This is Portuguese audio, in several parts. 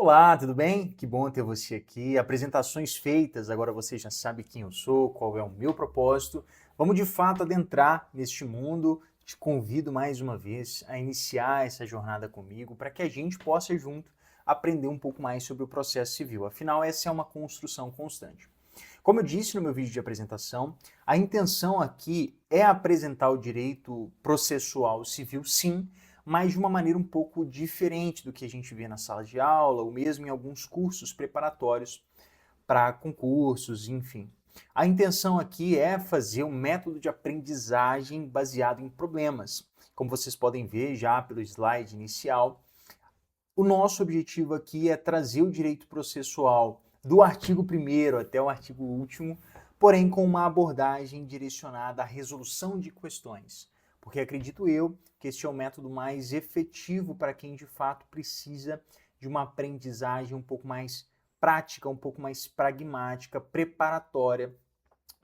Olá, tudo bem? Que bom ter você aqui. Apresentações feitas, agora você já sabe quem eu sou, qual é o meu propósito. Vamos de fato adentrar neste mundo. Te convido mais uma vez a iniciar essa jornada comigo para que a gente possa junto aprender um pouco mais sobre o processo civil. Afinal, essa é uma construção constante. Como eu disse no meu vídeo de apresentação, a intenção aqui é apresentar o direito processual civil, sim, mas de uma maneira um pouco diferente do que a gente vê na sala de aula ou mesmo em alguns cursos preparatórios para concursos, enfim. A intenção aqui é fazer um método de aprendizagem baseado em problemas. Como vocês podem ver já pelo slide inicial, o nosso objetivo aqui é trazer o direito processual do artigo 1º até o artigo 8º, porém com uma abordagem direcionada à resolução de questões, porque acredito eu que este é o método mais efetivo para quem de fato precisa de uma aprendizagem um pouco mais prática, um pouco mais pragmática, preparatória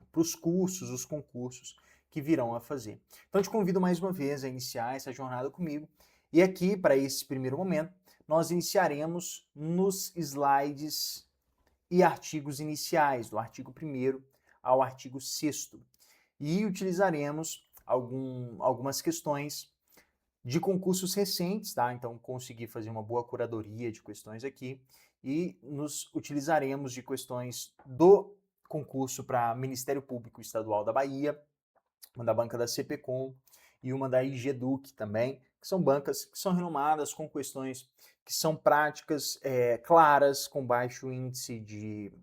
para os cursos, os concursos que virão a fazer. Então, te convido mais uma vez a iniciar essa jornada comigo. E aqui, para esse primeiro momento, nós iniciaremos nos slides e artigos iniciais, do artigo 1º ao artigo 6º. E utilizaremos algumas questões de concursos recentes, tá? Então, consegui fazer uma boa curadoria de questões aqui e nos utilizaremos de questões do concurso para Ministério Público Estadual da Bahia, uma da banca da CPCom e uma da IGEDUC também, que são bancas que são renomadas com questões que são práticas, claras, com baixo índice de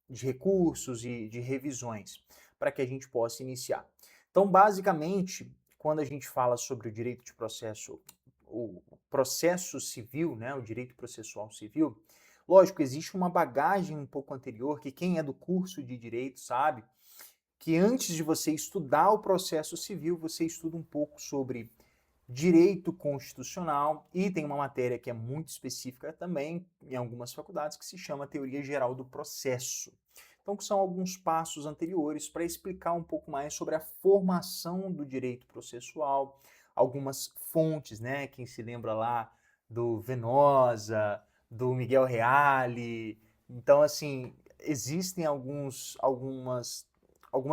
recursos e de revisões, para que a gente possa iniciar. Então, basicamente, quando a gente fala sobre o direito de processo, o processo civil, né, o direito processual civil, lógico, existe uma bagagem um pouco anterior que quem é do curso de direito sabe que antes de você estudar o processo civil, você estuda um pouco sobre direito constitucional e tem uma matéria que é muito específica também em algumas faculdades que se chama Teoria Geral do Processo. Então, que são alguns passos anteriores para explicar um pouco mais sobre a formação do direito processual, algumas fontes, né? Quem se lembra lá do Venosa, do Miguel Reale. Então, assim, existem algumas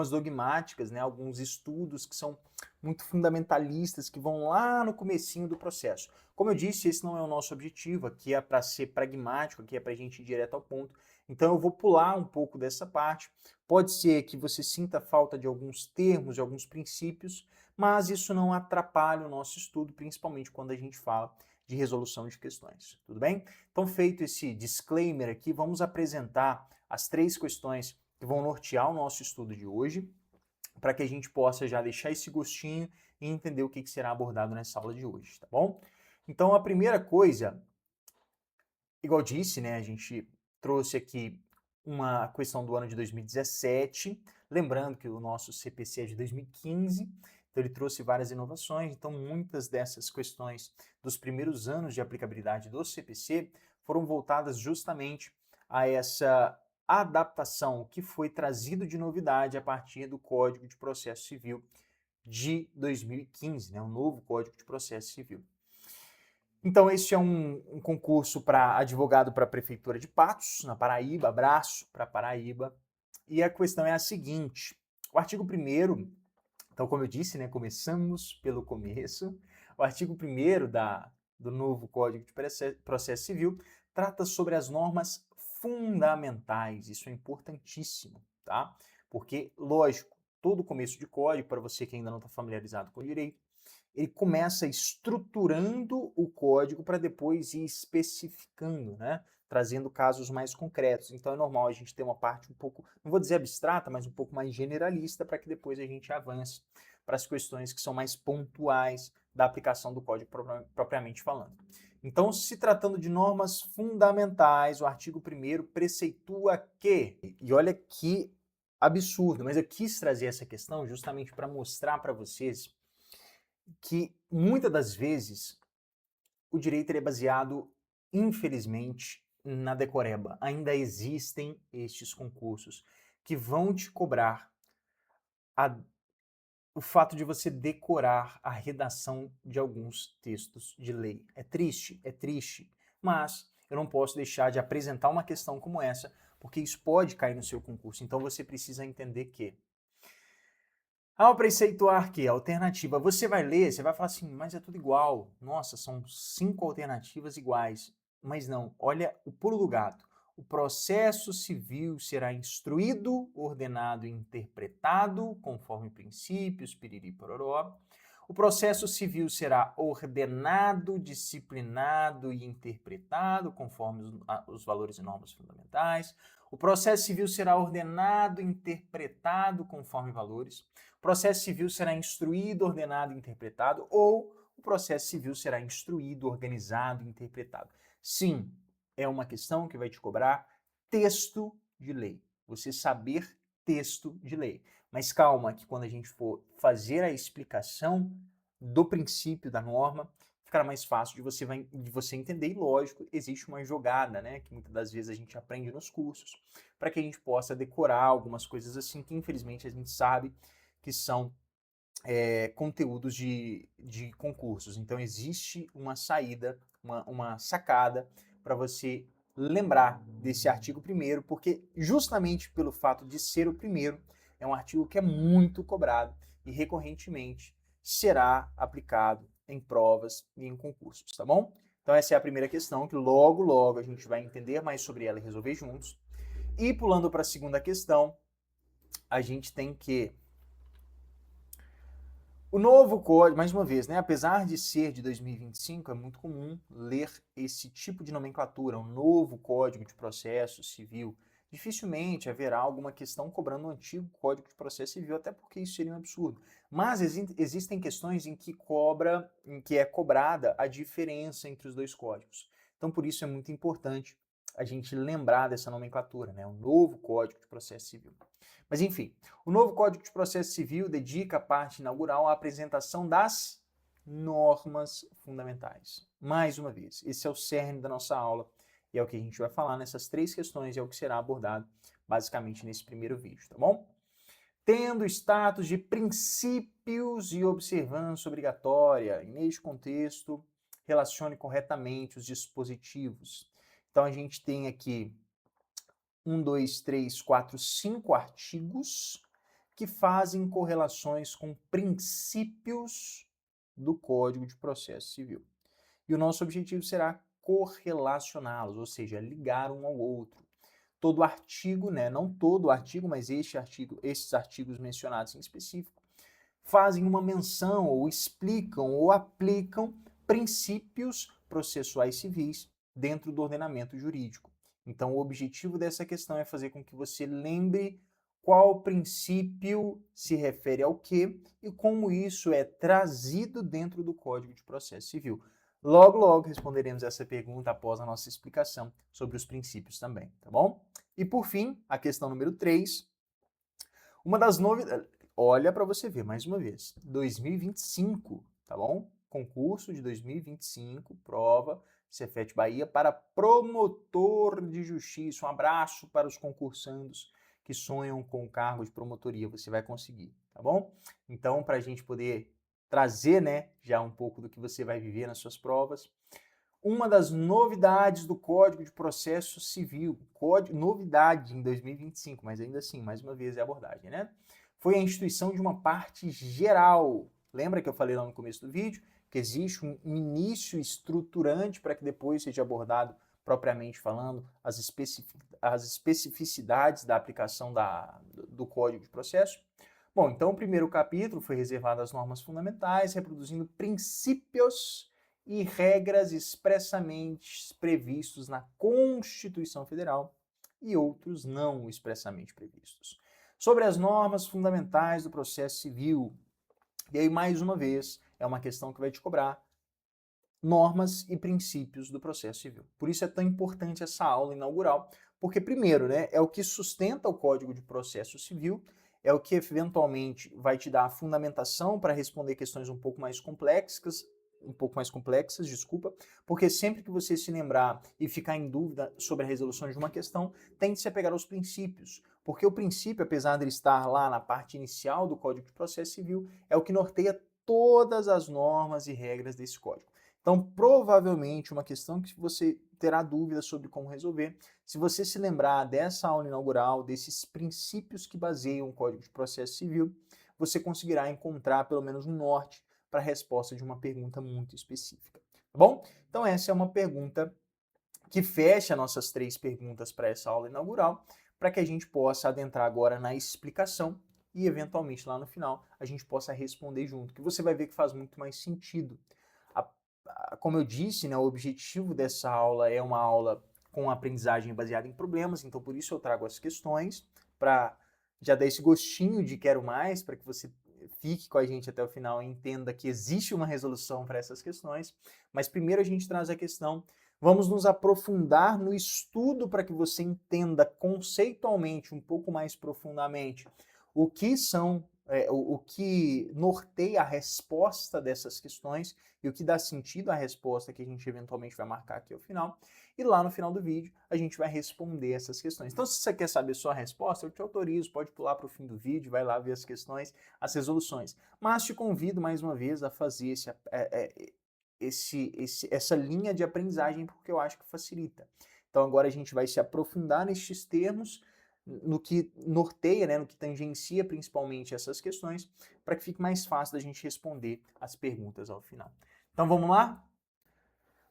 dogmáticas, né? Alguns estudos que são muito fundamentalistas, que vão lá no comecinho do processo. Como eu disse, esse não é o nosso objetivo, aqui é para ser pragmático, aqui é para a gente ir direto ao ponto. Então eu vou pular um pouco dessa parte. Pode ser que você sinta falta de alguns termos, de alguns princípios, mas isso não atrapalha o nosso estudo, principalmente quando a gente fala de resolução de questões. Tudo bem? Então, feito esse disclaimer aqui, vamos apresentar as 3 questões que vão nortear o nosso estudo de hoje, para que a gente possa já deixar esse gostinho e entender o que será abordado nessa aula de hoje, tá bom? Então, a primeira coisa, igual disse, né, a gente trouxe aqui uma questão do ano de 2017, lembrando que o nosso CPC é de 2015, então ele trouxe várias inovações, então muitas dessas questões dos primeiros anos de aplicabilidade do CPC foram voltadas justamente a essa adaptação que foi trazido de novidade a partir do Código de Processo Civil de 2015, né, o novo Código de Processo Civil. Então, este é um concurso para advogado para a Prefeitura de Patos, na Paraíba, abraço para Paraíba. E a questão é a seguinte, o artigo 1º, então como eu disse, né, começamos pelo começo, o artigo 1º do novo Código de Processo Civil trata sobre as normas fundamentais, isso é importantíssimo, tá? Porque, lógico, todo começo de código, para você que ainda não está familiarizado com o direito, ele começa estruturando o código para depois ir especificando, né? Trazendo casos mais concretos. Então é normal a gente ter uma parte um pouco, não vou dizer abstrata, mas um pouco mais generalista para que depois a gente avance para as questões que são mais pontuais da aplicação do código propriamente falando. Então, se tratando de normas fundamentais, o artigo 1º preceitua que, e olha que absurdo, mas eu quis trazer essa questão justamente para mostrar para vocês que muitas das vezes o direito é baseado, infelizmente, na decoreba. Ainda existem estes concursos que vão te cobrar a, o fato de você decorar a redação de alguns textos de lei. É triste, mas eu não posso deixar de apresentar uma questão como essa, porque isso pode cair no seu concurso. Então você precisa entender que ao preceituar que a alternativa, você vai ler, você vai falar assim, mas é tudo igual. Nossa, são 5 alternativas iguais. Mas não, olha o pulo do gato. O processo civil será instruído, ordenado e interpretado, conforme princípios, piriri pororó. O processo civil será ordenado, disciplinado e interpretado, conforme os valores e normas fundamentais. O processo civil será ordenado, interpretado, conforme valores. O processo civil será instruído, ordenado e interpretado, ou o processo civil será instruído, organizado e interpretado. Sim, é uma questão que vai te cobrar texto de lei. Você saber texto de lei. Mas calma, que quando a gente for fazer a explicação do princípio da norma, ficará mais fácil de você entender. E lógico, existe uma jogada, né, que muitas das vezes a gente aprende nos cursos, para que a gente possa decorar algumas coisas assim, que infelizmente a gente sabe que são conteúdos de concursos. Então existe uma saída, uma sacada para você lembrar desse artigo 1º, porque justamente pelo fato de ser o primeiro, é um artigo que é muito cobrado e recorrentemente será aplicado em provas e em concursos, tá bom? Então essa é a primeira questão, que logo, logo a gente vai entender mais sobre ela e resolver juntos. E pulando para a segunda questão, a gente tem que o novo código, mais uma vez, né, apesar de ser de 2025, é muito comum ler esse tipo de nomenclatura, o novo Código de Processo Civil. Dificilmente haverá alguma questão cobrando o antigo Código de Processo Civil, até porque isso seria um absurdo. Mas existem questões em que é cobrada a diferença entre os dois códigos. Então, por isso é muito importante a gente lembrar dessa nomenclatura, né, o novo Código de Processo Civil. Mas enfim, o novo Código de Processo Civil dedica a parte inaugural à apresentação das normas fundamentais. Mais uma vez, esse é o cerne da nossa aula e é o que a gente vai falar nessas 3 questões e é o que será abordado basicamente nesse primeiro vídeo, tá bom? Tendo status de princípios e observância obrigatória, e neste contexto, relacione corretamente os dispositivos. Então a gente tem aqui 1, 2, 3, 4, 5 artigos que fazem correlações com princípios do Código de Processo Civil. E o nosso objetivo será correlacioná-los, ou seja, ligar um ao outro. Todo artigo, né, não todo artigo, mas esses artigos mencionados em específico, fazem uma menção ou explicam ou aplicam princípios processuais civis dentro do ordenamento jurídico. Então, o objetivo dessa questão é fazer com que você lembre qual princípio se refere ao quê e como isso é trazido dentro do Código de Processo Civil. Logo, logo responderemos essa pergunta após a nossa explicação sobre os princípios também, tá bom? E por fim, a questão número 3. Uma das novidades... Olha para você ver, mais uma vez, 2025, tá bom? Concurso de 2025, prova Cefet Bahia para promotor de justiça. Um abraço para os concursandos que sonham com o cargo de promotoria. Você vai conseguir, tá bom? Então, para a gente poder trazer, né, já um pouco do que você vai viver nas suas provas, uma das novidades do Código de Processo Civil, novidade em 2025, mas ainda assim, mais uma vez, é a abordagem, né? Foi a instituição de uma parte geral. Lembra que eu falei lá no começo do vídeo que existe um início estruturante para que depois seja abordado, propriamente falando, as especificidades da aplicação do Código de Processo? Bom, então o primeiro capítulo foi reservado às normas fundamentais, reproduzindo princípios e regras expressamente previstos na Constituição Federal e outros não expressamente previstos. Sobre as normas fundamentais do processo civil, e aí mais uma vez é uma questão que vai te cobrar normas e princípios do processo civil. Por isso é tão importante essa aula inaugural, porque primeiro, né, é o que sustenta o Código de Processo Civil, é o que eventualmente vai te dar a fundamentação para responder questões um pouco mais complexas, porque sempre que você se lembrar e ficar em dúvida sobre a resolução de uma questão, tem que se apegar aos princípios, porque o princípio, apesar de ele estar lá na parte inicial do Código de Processo Civil, é o que norteia todas as normas e regras desse código. Então, provavelmente, uma questão que você terá dúvidas sobre como resolver. Se você se lembrar dessa aula inaugural, desses princípios que baseiam o Código de Processo Civil, você conseguirá encontrar pelo menos um norte para a resposta de uma pergunta muito específica, tá bom? Então essa é uma pergunta que fecha nossas 3 perguntas para essa aula inaugural, para que a gente possa adentrar agora na explicação e, eventualmente, lá no final, a gente possa responder junto, que você vai ver que faz muito mais sentido. Como eu disse, né, o objetivo dessa aula é uma aula com aprendizagem baseada em problemas, então por isso eu trago as questões, para já dar esse gostinho de quero mais, para que você fique com a gente até o final e entenda que existe uma resolução para essas questões. Mas primeiro a gente traz a questão, vamos nos aprofundar no estudo para que você entenda conceitualmente, um pouco mais profundamente, o que são, o que norteia a resposta dessas questões e o que dá sentido à resposta que a gente eventualmente vai marcar aqui ao final. E lá no final do vídeo a gente vai responder essas questões. Então, se você quer saber só a resposta, eu te autorizo, pode pular para o fim do vídeo, vai lá ver as questões, as resoluções. Mas te convido mais uma vez a fazer essa linha de aprendizagem, porque eu acho que facilita. Então agora a gente vai se aprofundar nestes termos, no que norteia, né, no que tangencia principalmente essas questões, para que fique mais fácil da gente responder as perguntas ao final. Então vamos lá?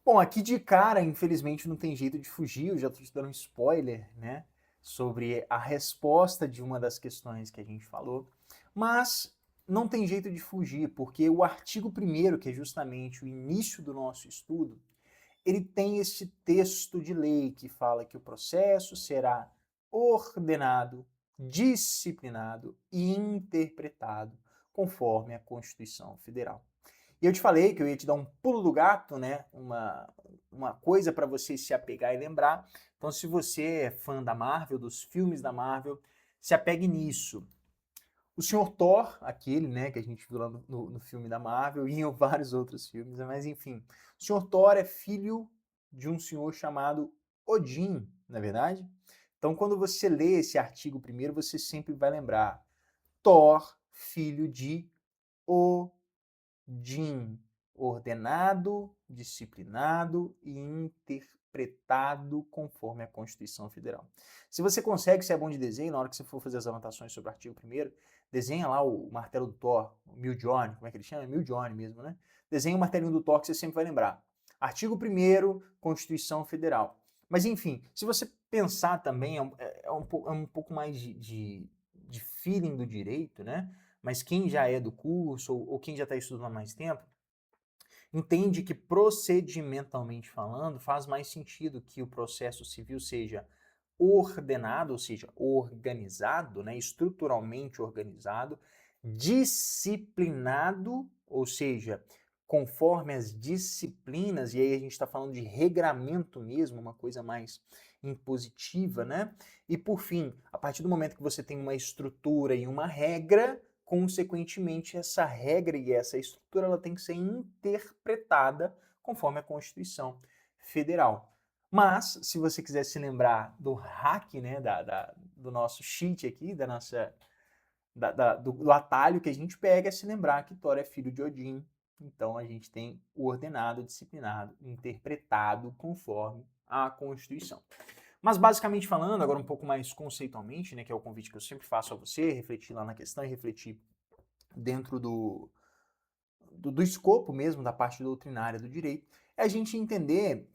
Bom, aqui de cara, infelizmente, não tem jeito de fugir, eu já estou te dando um spoiler, né, sobre a resposta de uma das questões que a gente falou, mas não tem jeito de fugir, porque o artigo 1º, que é justamente o início do nosso estudo, ele tem esse texto de lei que fala que o processo será ordenado, disciplinado e interpretado conforme a Constituição Federal. E eu te falei que eu ia te dar um pulo do gato, né? Uma coisa para você se apegar e lembrar. Então, se você é fã da Marvel, dos filmes da Marvel, se apegue nisso. O Sr. Thor, aquele, né, que a gente viu lá no filme da Marvel e em vários outros filmes, mas enfim. O Sr. Thor é filho de um senhor chamado Odin, não é verdade? Então, quando você lê esse artigo 1º, você sempre vai lembrar Thor, filho de Odin, ordenado, disciplinado e interpretado conforme a Constituição Federal. Se você consegue, se é bom de desenho, na hora que você for fazer as anotações sobre o artigo 1º, desenha lá o martelo do Thor, o Mjolnir, como é que ele chama? Mjolnir mesmo, né? Desenha o martelinho do Thor que você sempre vai lembrar. Artigo 1º, Constituição Federal. Mas enfim, se você pensar também, é um pouco mais de feeling do direito, né? Mas quem já é do curso ou quem já está estudando há mais tempo, entende que procedimentalmente falando faz mais sentido que o processo civil seja ordenado, ou seja, organizado, né, estruturalmente organizado, disciplinado, ou seja, conforme as disciplinas, e aí a gente está falando de regramento mesmo, uma coisa mais impositiva, né? E por fim, a partir do momento que você tem uma estrutura e uma regra, consequentemente, essa regra e essa estrutura ela tem que ser interpretada conforme a Constituição Federal. Mas, se você quiser se lembrar do hack, né, do nosso cheat aqui, do atalho que a gente pega, é se lembrar que Thor é filho de Odin. Então, a gente tem o ordenado, disciplinado, interpretado conforme a Constituição. Mas, basicamente falando, agora um pouco mais conceitualmente, né, que é o convite que eu sempre faço a você, refletir lá na questão e refletir dentro do escopo mesmo da parte doutrinária do direito, é a gente entender,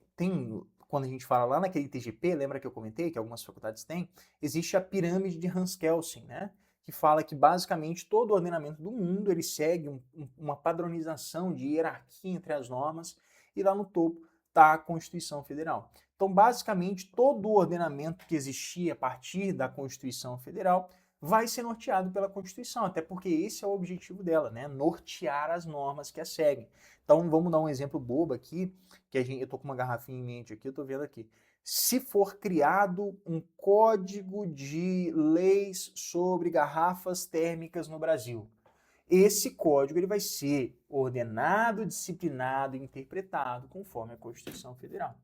quando a gente fala lá naquele TGP, lembra que eu comentei que algumas faculdades têm, existe a pirâmide de Hans-Kelsen, né? Que fala que basicamente todo o ordenamento do mundo ele segue uma padronização de hierarquia entre as normas e lá no topo está a Constituição Federal. Então, basicamente, todo o ordenamento que existia a partir da Constituição Federal vai ser norteado pela Constituição, até porque esse é o objetivo dela, né? Nortear as normas que a seguem. Então, vamos dar um exemplo bobo aqui, que eu estou com uma garrafinha em mente aqui, eu estou vendo aqui. Se for criado um código de leis sobre garrafas térmicas no Brasil, esse código ele vai ser ordenado, disciplinado e interpretado conforme a Constituição Federal.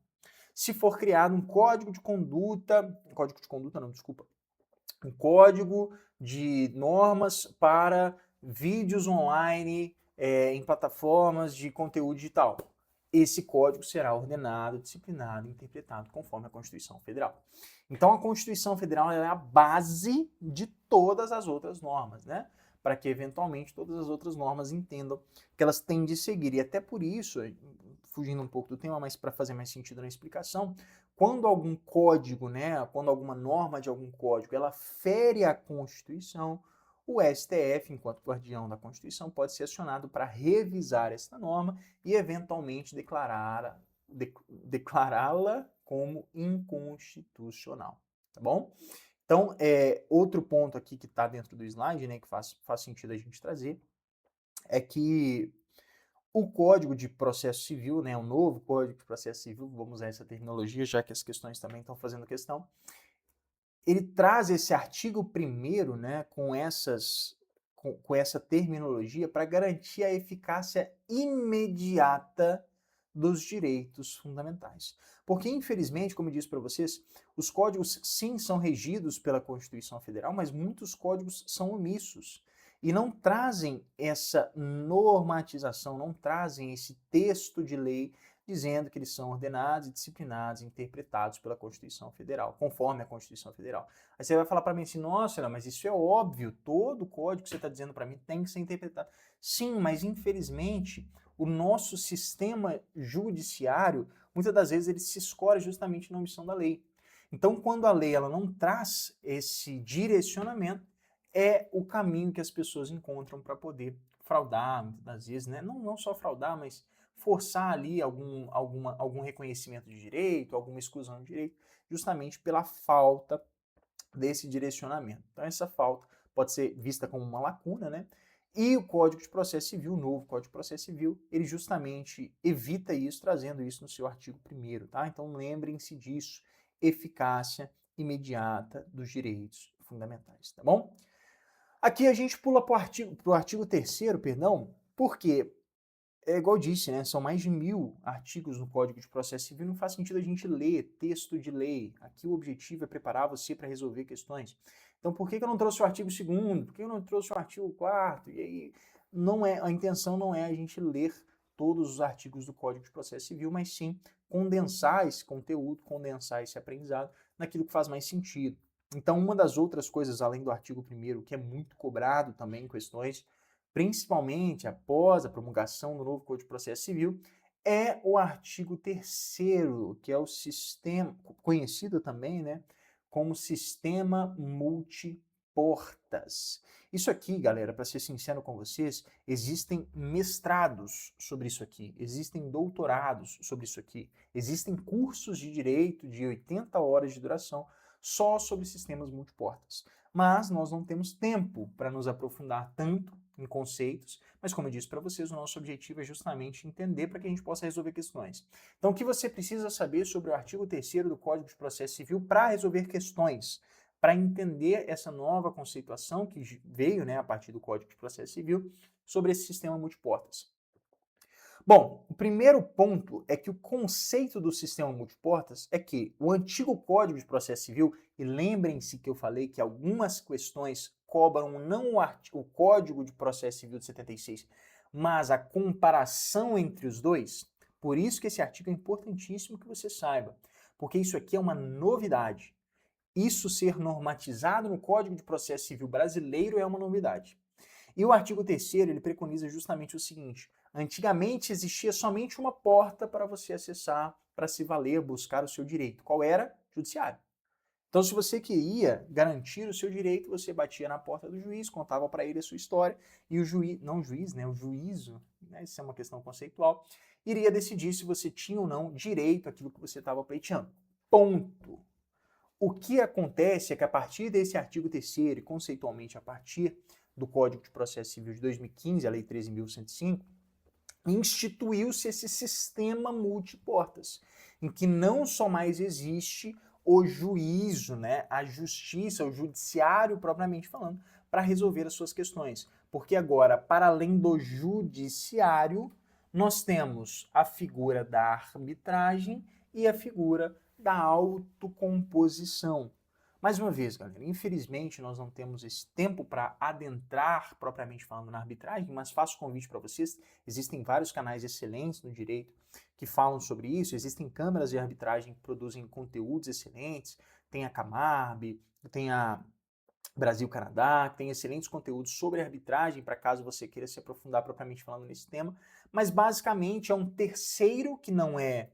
Se for criado um código de conduta normas para vídeos online em plataformas de conteúdo digital. esse código será ordenado, disciplinado e interpretado conforme a Constituição Federal. Então, a Constituição Federal é a base de todas as outras normas, né? Para que, eventualmente, todas as outras normas entendam que elas têm de seguir. E até por isso, fugindo um pouco do tema, mas para fazer mais sentido na explicação, quando algum código, né, quando alguma norma de algum código, ela fere a Constituição, o STF, enquanto guardião da Constituição, pode ser acionado para revisar essa norma e, eventualmente, declará-la como inconstitucional, tá bom? Então, outro ponto aqui que está dentro do slide, né, que faz sentido a gente trazer, é que o Código de Processo Civil, né, o novo Código de Processo Civil, vamos usar essa terminologia, já que as questões também estão fazendo questão, ele traz esse artigo 1º, né, com essa terminologia para garantir a eficácia imediata dos direitos fundamentais. Porque, infelizmente, como eu disse para vocês, os códigos sim são regidos pela Constituição Federal, mas muitos códigos são omissos e não trazem essa normatização, não trazem esse texto de lei dizendo que eles são ordenados, disciplinados e interpretados pela Constituição Federal, conforme a Constituição Federal. Aí você vai falar para mim assim, nossa, mas isso é óbvio, todo código que você está dizendo para mim tem que ser interpretado. Sim, mas infelizmente o nosso sistema judiciário, muitas das vezes ele se escora justamente na omissão da lei. Então, quando a lei ela não traz esse direcionamento, é o caminho que as pessoas encontram para poder fraudar, muitas das vezes, né? Não só fraudar, mas forçar ali algum reconhecimento de direito, alguma exclusão de direito, justamente pela falta desse direcionamento. Então, essa falta pode ser vista como uma lacuna, né? E o Código de Processo Civil, o novo Código de Processo Civil, ele justamente evita isso, trazendo isso no seu artigo 1º, tá? Então, lembrem-se disso, eficácia imediata dos direitos fundamentais, tá bom? Aqui a gente pula para o artigo 3º, perdão, porque é igual eu disse, né? São mais de 1000 artigos no Código de Processo Civil, não faz sentido a gente ler texto de lei. Aqui o objetivo é preparar você para resolver questões. Então, por que eu não trouxe o artigo 2º? Por que eu não trouxe o artigo 4º? E aí, a intenção não é a gente ler todos os artigos do Código de Processo Civil, mas sim condensar esse conteúdo, condensar esse aprendizado naquilo que faz mais sentido. Então, uma das outras coisas, além do artigo 1º, que é muito cobrado também em questões, principalmente após a promulgação do novo Código de Processo Civil, é o artigo 3º, que é o sistema, conhecido também, né, como sistema multiportas. Isso aqui, galera, para ser sincero com vocês, existem mestrados sobre isso aqui, existem doutorados sobre isso aqui, existem cursos de direito de 80 horas de duração só sobre sistemas multiportas. Mas nós não temos tempo para nos aprofundar tanto em conceitos, mas como eu disse para vocês, o nosso objetivo é justamente entender para que a gente possa resolver questões. Então, o que você precisa saber sobre o artigo 3º do Código de Processo Civil para resolver questões, para entender essa nova conceituação que veio, né, a partir do Código de Processo Civil sobre esse sistema multiportas. Bom, o primeiro ponto é que o conceito do sistema multiportas é que o antigo Código de Processo Civil, e lembrem-se que eu falei que algumas questões cobram não o Código de Processo Civil de 76, mas a comparação entre os dois. Por isso que esse artigo é importantíssimo que você saiba, porque isso aqui é uma novidade. Isso ser normatizado no Código de Processo Civil brasileiro é uma novidade. E o artigo 3º, ele preconiza justamente o seguinte: antigamente existia somente uma porta para você acessar, para se valer, buscar o seu direito. Qual era? Judiciário. Então, se você queria garantir o seu direito, você batia na porta do juiz, contava para ele a sua história, e o juiz, não o juiz, né, o juízo, né, isso é uma questão conceitual, iria decidir se você tinha ou não direito àquilo que você estava pleiteando. Ponto. O que acontece é que a partir desse artigo 3º, e conceitualmente a partir do Código de Processo Civil de 2015, a Lei 13.105, instituiu-se esse sistema multiportas, em que não só mais existe o juízo, né, a justiça, o judiciário propriamente falando, para resolver as suas questões. Porque agora, para além do judiciário, nós temos a figura da arbitragem e a figura da autocomposição. Mais uma vez, galera, infelizmente nós não temos esse tempo para adentrar propriamente falando na arbitragem, mas faço convite para vocês. Existem vários canais excelentes no direito que falam sobre isso, existem câmaras de arbitragem que produzem conteúdos excelentes, tem a Camarb, tem a Brasil-Canadá, que tem excelentes conteúdos sobre arbitragem, para caso você queira se aprofundar propriamente falando nesse tema, mas basicamente é um terceiro que não é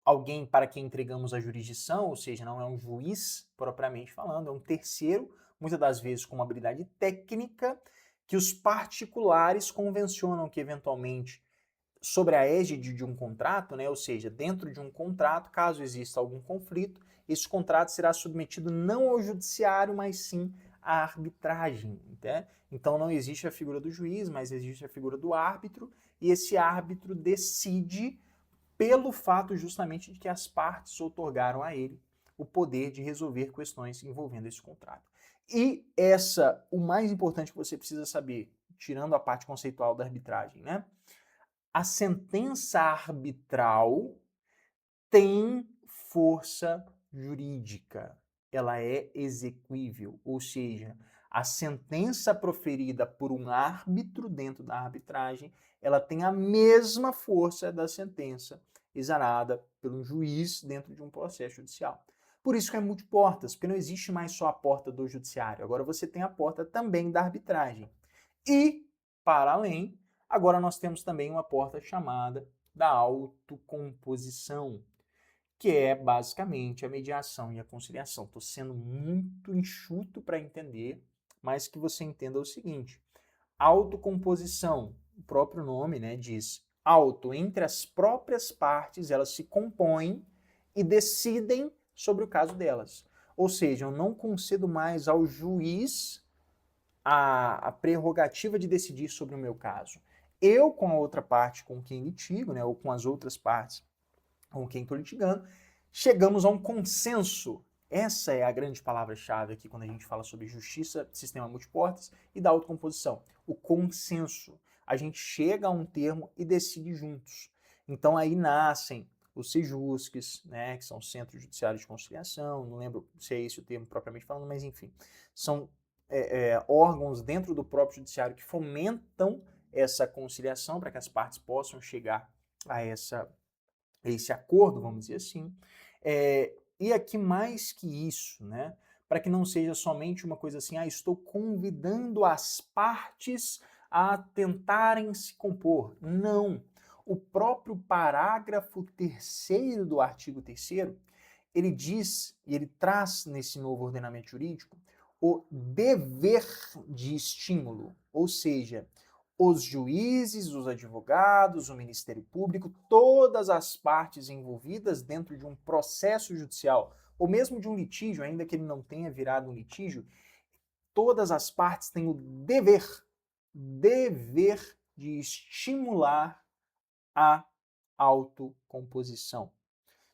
alguém para quem entregamos a jurisdição, ou seja, não é um juiz propriamente falando, é um terceiro, muitas das vezes com uma habilidade técnica, que os particulares convencionam que eventualmente sobre a égide de um contrato, né, ou seja, dentro de um contrato, caso exista algum conflito, esse contrato será submetido não ao judiciário, mas sim à arbitragem. Né? Então não existe a figura do juiz, mas existe a figura do árbitro, e esse árbitro decide pelo fato justamente de que as partes outorgaram a ele o poder de resolver questões envolvendo esse contrato. E o mais importante que você precisa saber, tirando a parte conceitual da arbitragem, né? A sentença arbitral tem força jurídica, ela é exequível, ou seja, a sentença proferida por um árbitro dentro da arbitragem, ela tem a mesma força da sentença exarada pelo juiz dentro de um processo judicial. Por isso que é multiportas, porque não existe mais só a porta do judiciário, agora você tem a porta também da arbitragem. E, para além, agora nós temos também uma porta chamada da autocomposição, que é basicamente a mediação e a conciliação. Estou sendo muito enxuto para entender, mas que você entenda o seguinte: autocomposição, o próprio nome, né, diz auto, entre as próprias partes, elas se compõem e decidem sobre o caso delas. Ou seja, eu não concedo mais ao juiz a prerrogativa de decidir sobre o meu caso. Eu, com a outra parte com quem litigo, né, ou com as outras partes com quem estou litigando, chegamos a um consenso. Essa é a grande palavra-chave aqui quando a gente fala sobre justiça, sistema multiportas e da autocomposição. O consenso. A gente chega a um termo e decide juntos. Então aí nascem os sejusques, né, que são Centros Judiciários de Conciliação, não lembro se é esse o termo propriamente falando, mas enfim, são órgãos dentro do próprio judiciário que fomentam essa conciliação para que as partes possam chegar a esse acordo, vamos dizer assim. E aqui mais que isso, né? Para que não seja somente uma coisa assim, estou convidando as partes a tentarem se compor. Não. O próprio parágrafo 3º do artigo 3º, ele diz, e ele traz nesse novo ordenamento jurídico, o dever de estímulo, ou seja, os juízes, os advogados, o Ministério Público, todas as partes envolvidas dentro de um processo judicial, ou mesmo de um litígio, ainda que ele não tenha virado um litígio, todas as partes têm o dever de estimular a autocomposição,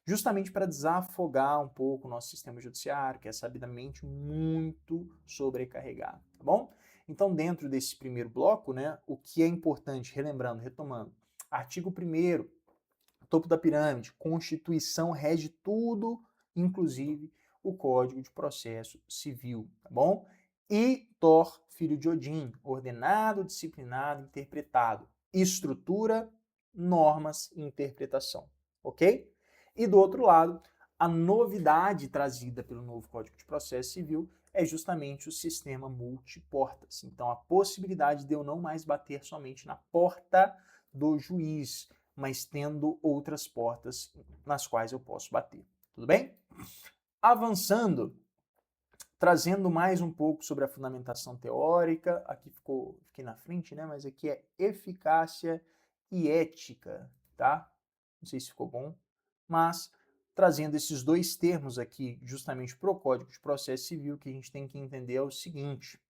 justamente para desafogar um pouco o nosso sistema judiciário, que é sabidamente muito sobrecarregado, tá bom? Então, dentro desse primeiro bloco, né, o que é importante, relembrando, retomando, artigo 1º, topo da pirâmide, Constituição rege tudo, inclusive o Código de Processo Civil, tá bom? E Thor, filho de Odin, ordenado, disciplinado, interpretado, estrutura, normas e interpretação, ok? E do outro lado, a novidade trazida pelo novo Código de Processo Civil é justamente o sistema multiportas. Então, a possibilidade de eu não mais bater somente na porta do juiz, mas tendo outras portas nas quais eu posso bater. Tudo bem? Avançando, trazendo mais um pouco sobre a fundamentação teórica, aqui fiquei na frente, né? Mas aqui é eficácia e ética, tá? Não sei se ficou bom, mas trazendo esses dois termos aqui justamente para o Código de Processo Civil, que a gente tem que entender é o seguinte: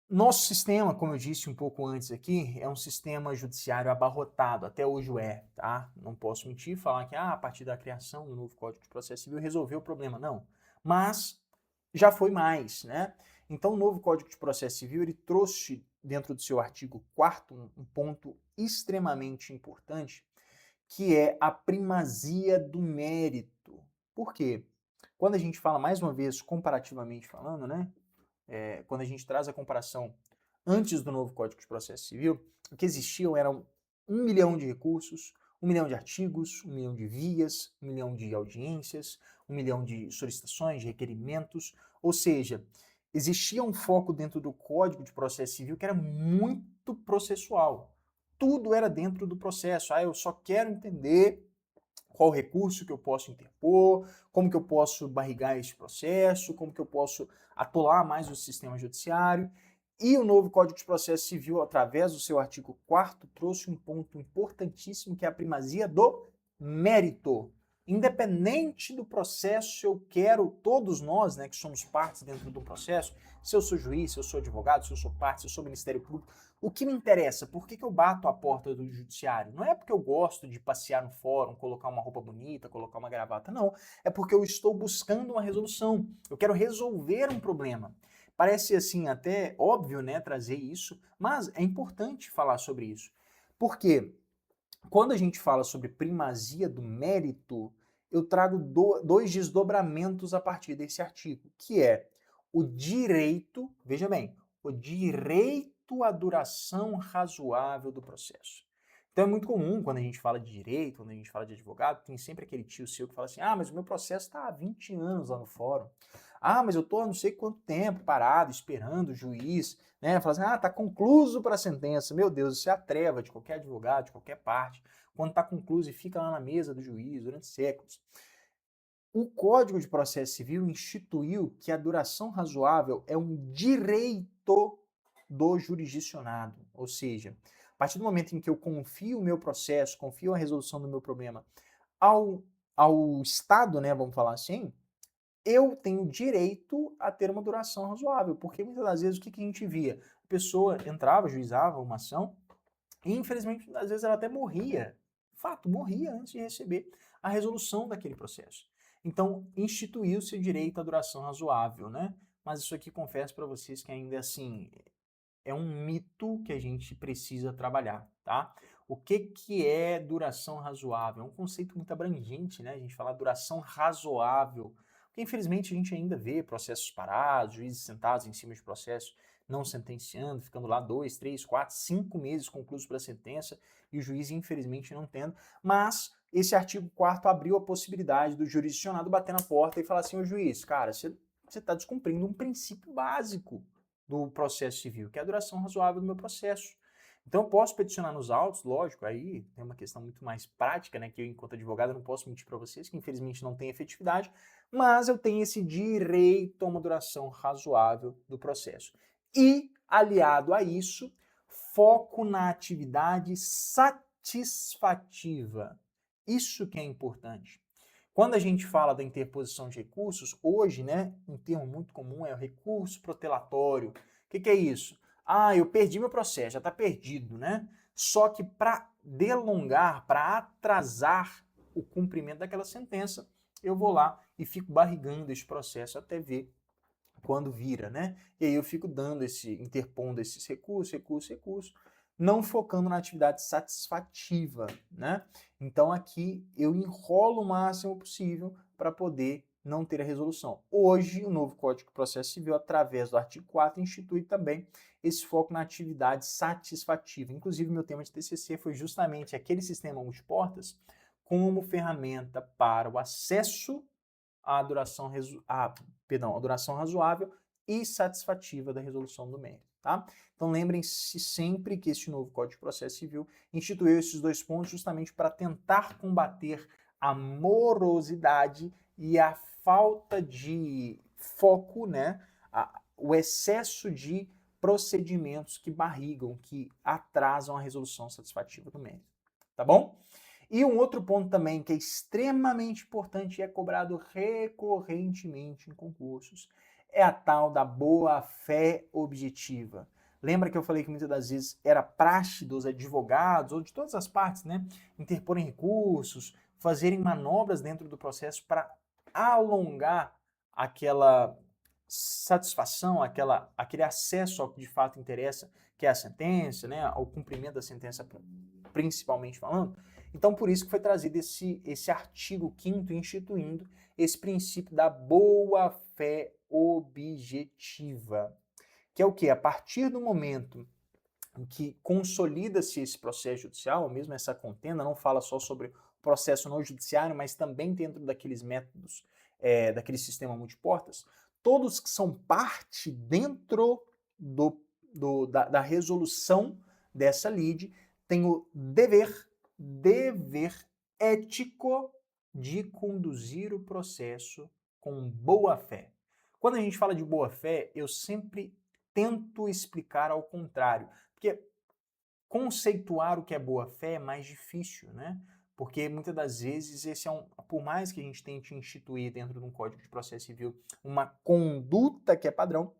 nosso sistema, como eu disse um pouco antes aqui, é um sistema judiciário abarrotado, até hoje é, tá? Não posso mentir, falar que a partir da criação do novo Código de Processo Civil resolveu o problema, não. Mas já foi mais, né? Então o novo Código de Processo Civil, ele trouxe dentro do seu artigo 4º um ponto extremamente importante, que é a primazia do mérito. Por quê? quando a gente fala, mais uma vez, comparativamente falando, né? Quando a gente traz a comparação antes do novo Código de Processo Civil, o que existiam eram 1 milhão de recursos, 1 milhão de artigos, 1 milhão de vias, 1 milhão de audiências, 1 milhão de solicitações, de requerimentos, ou seja, existia um foco dentro do Código de Processo Civil que era muito processual. Tudo era dentro do processo. Eu só quero entender qual recurso que eu posso interpor, como que eu posso barrigar esse processo, como que eu posso atolar mais o sistema judiciário. E o novo Código de Processo Civil, através do seu artigo 4º, trouxe um ponto importantíssimo, que é a primazia do mérito. Independente do processo, eu quero, todos nós, né, que somos partes dentro do processo, se eu sou juiz, se eu sou advogado, se eu sou parte, se eu sou Ministério Público, o que me interessa? Por que eu bato a porta do judiciário? Não é porque eu gosto de passear no fórum, colocar uma roupa bonita, colocar uma gravata, não. É porque eu estou buscando uma resolução. Eu quero resolver um problema. Parece assim até óbvio, né, trazer isso, mas é importante falar sobre isso. Por quê? Quando a gente fala sobre primazia do mérito, eu trago dois desdobramentos a partir desse artigo, que é o direito, veja bem, o direito à duração razoável do processo. Então é muito comum quando a gente fala de direito, quando a gente fala de advogado, tem sempre aquele tio seu que fala assim: mas o meu processo está há 20 anos lá no fórum. Mas eu estou há não sei quanto tempo parado, esperando o juiz, né? Fala assim: tá concluso para a sentença. Meu Deus, isso é a treva de qualquer advogado, de qualquer parte, quando está concluso e fica lá na mesa do juiz durante séculos. O Código de Processo Civil instituiu que a duração razoável é um direito do jurisdicionado, ou seja, a partir do momento em que eu confio o meu processo, confio a resolução do meu problema ao Estado, né, vamos falar assim, eu tenho direito a ter uma duração razoável, porque muitas das vezes o que a gente via? A pessoa entrava, juizava uma ação, e infelizmente, às vezes ela até morria. Fato, morria antes de receber a resolução daquele processo. Então, instituiu-se o direito à duração razoável, né? Mas isso aqui confesso para vocês que ainda assim é um mito que a gente precisa trabalhar, tá? O que é duração razoável? É um conceito muito abrangente, né? A gente fala duração razoável, porque infelizmente a gente ainda vê processos parados, juízes sentados em cima de processos não sentenciando, ficando lá 2, 3, 4, 5 meses conclusos para a sentença e o juiz infelizmente não tendo. Mas esse artigo 4º abriu a possibilidade do jurisdicionado bater na porta e falar assim: ô juiz, cara, você está descumprindo um princípio básico do processo civil, que é a duração razoável do meu processo. Então eu posso peticionar nos autos, lógico, aí tem uma questão muito mais prática, né, que eu, enquanto advogado, não posso mentir para vocês, que infelizmente não tem efetividade, mas eu tenho esse direito a uma duração razoável do processo. E, aliado a isso, foco na atividade satisfativa. Isso que é importante. Quando a gente fala da interposição de recursos, hoje, né, um termo muito comum é o recurso protelatório. O que é isso? Eu perdi meu processo, já está perdido, né? Só que para delongar, para atrasar o cumprimento daquela sentença, eu vou lá e fico barrigando esse processo até ver quando vira, né? E aí eu fico interpondo esses recursos, não focando na atividade satisfativa, né? Então aqui eu enrolo o máximo possível para poder não ter a resolução. Hoje, o novo Código de Processo Civil, através do artigo 4º, institui também esse foco na atividade satisfativa. Inclusive, meu tema de TCC foi justamente aquele sistema multiportas como ferramenta para o acesso à duração, à duração razoável e satisfativa da resolução do mérito. Tá? Então lembrem-se sempre que este novo Código de Processo Civil instituiu esses dois pontos justamente para tentar combater a morosidade e a falta de foco, né? O excesso de procedimentos que barrigam, que atrasam a resolução satisfativa do mérito. Tá bom? E um outro ponto também que é extremamente importante e é cobrado recorrentemente em concursos é a tal da boa-fé objetiva. Lembra que eu falei que muitas das vezes era praxe dos advogados ou de todas as partes, né, interporem recursos, fazerem manobras dentro do processo para alongar aquela satisfação, aquele acesso ao que de fato interessa, que é a sentença, né, ao cumprimento da sentença, principalmente falando. Então, por isso que foi trazido esse artigo 5º instituindo esse princípio da boa-fé objetiva, que é o quê? A partir do momento em que consolida-se esse processo judicial, ou mesmo essa contenda, não fala só sobre o processo no judiciário, mas também dentro daqueles métodos, daquele sistema multiportas, todos que são parte dentro da resolução dessa lide têm o dever ético de conduzir o processo com boa fé. Quando a gente fala de boa fé, eu sempre tento explicar ao contrário, porque conceituar o que é boa fé é mais difícil, né? Porque muitas das vezes por mais que a gente tente instituir dentro de um Código de Processo Civil uma conduta que é padrão,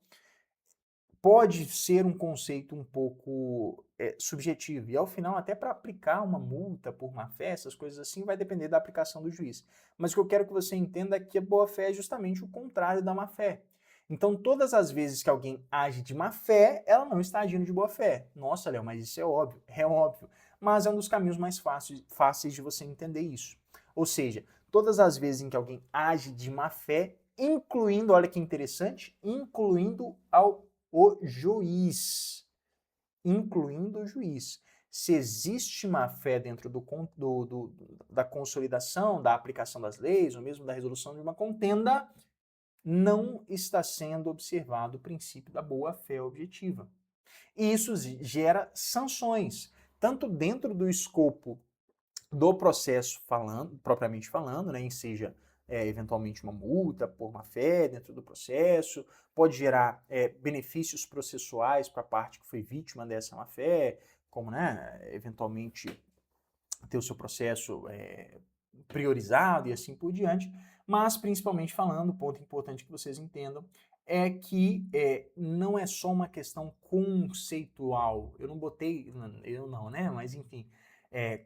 pode ser um conceito um pouco subjetivo. E ao final, até para aplicar uma multa por má-fé, essas coisas assim, vai depender da aplicação do juiz. Mas o que eu quero que você entenda é que a boa-fé é justamente o contrário da má-fé. Então, todas as vezes que alguém age de má-fé, ela não está agindo de boa-fé. Nossa, Léo, mas isso é óbvio. É óbvio. Mas é um dos caminhos mais fáceis de você entender isso. Ou seja, todas as vezes em que alguém age de má-fé, incluindo, olha que interessante, incluindo o juiz, incluindo o juiz. Se existe má-fé dentro da consolidação, da aplicação das leis, ou mesmo da resolução de uma contenda, não está sendo observado o princípio da boa-fé objetiva. E isso gera sanções, tanto dentro do escopo do processo propriamente falando, né, seja eventualmente uma multa por má-fé dentro do processo, pode gerar benefícios processuais para a parte que foi vítima dessa má-fé, como, né, eventualmente ter o seu processo priorizado e assim por diante, mas principalmente falando, o ponto importante que vocês entendam, é que não é só uma questão conceitual. Eu não botei, eu não, né? Mas enfim,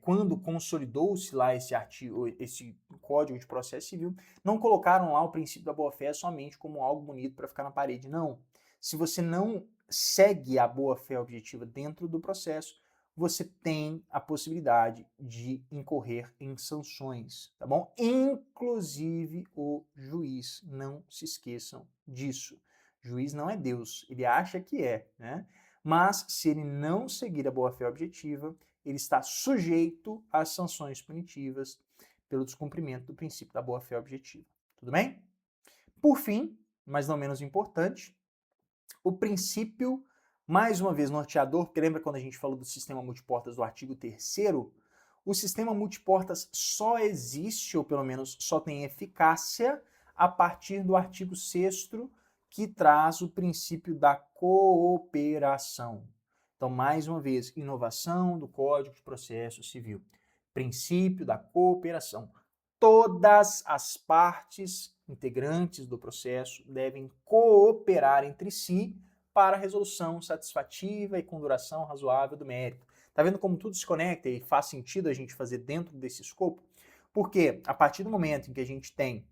quando consolidou-se lá esse artigo, esse Código de Processo Civil, não colocaram lá o princípio da boa-fé somente como algo bonito para ficar na parede, não. Se você não segue a boa-fé objetiva dentro do processo, você tem a possibilidade de incorrer em sanções, tá bom? Inclusive o juiz, não se esqueçam disso. O juiz não é Deus, ele acha que é, né? Mas se ele não seguir a boa-fé objetiva, ele está sujeito às sanções punitivas pelo descumprimento do princípio da boa-fé objetiva. Tudo bem? Por fim, mas não menos importante, o princípio, mais uma vez, norteador, porque lembra quando a gente falou do sistema multiportas do artigo 3º? O sistema multiportas só existe, ou pelo menos só tem eficácia, a partir do artigo 6º, que traz o princípio da cooperação. Então, mais uma vez, inovação do Código de Processo Civil. Princípio da cooperação. Todas as partes integrantes do processo devem cooperar entre si para a resolução satisfativa e com duração razoável do mérito. Tá vendo como tudo se conecta e faz sentido a gente fazer dentro desse escopo? Porque a partir do momento em que a gente tem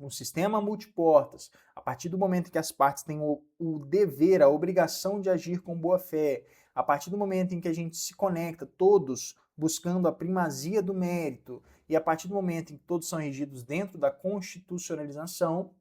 um sistema multiportas, a partir do momento em que as partes têm o dever, a obrigação de agir com boa fé, a partir do momento em que a gente se conecta, todos buscando a primazia do mérito, e a partir do momento em que todos são regidos dentro da constitucionalização,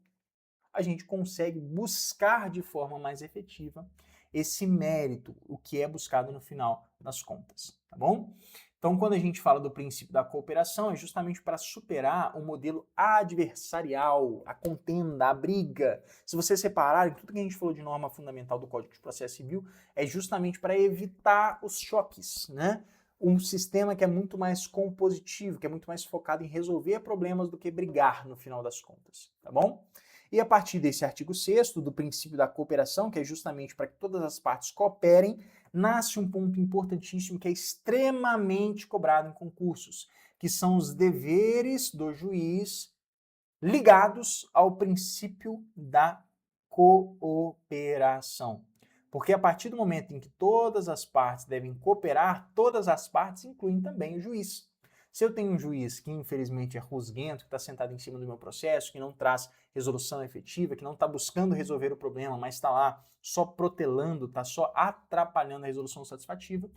a gente consegue buscar de forma mais efetiva esse mérito, o que é buscado no final das contas, tá bom? Então, quando a gente fala do princípio da cooperação, é justamente para superar o modelo adversarial, a contenda, a briga. Se vocês repararem, tudo que a gente falou de norma fundamental do Código de Processo Civil é justamente para evitar os choques, né? Um sistema que é muito mais compositivo, que é muito mais focado em resolver problemas do que brigar no final das contas, tá bom? E a partir desse artigo 6º, do princípio da cooperação, que é justamente para que todas as partes cooperem, nasce um ponto importantíssimo que é extremamente cobrado em concursos, que são os deveres do juiz ligados ao princípio da cooperação. Porque a partir do momento em que todas as partes devem cooperar, todas as partes incluem também o juiz. Se eu tenho um juiz que infelizmente é rusguento, que está sentado em cima do meu processo, que não traz resolução efetiva, que não está buscando resolver o problema, mas está lá só protelando, está só atrapalhando a resolução satisfativa,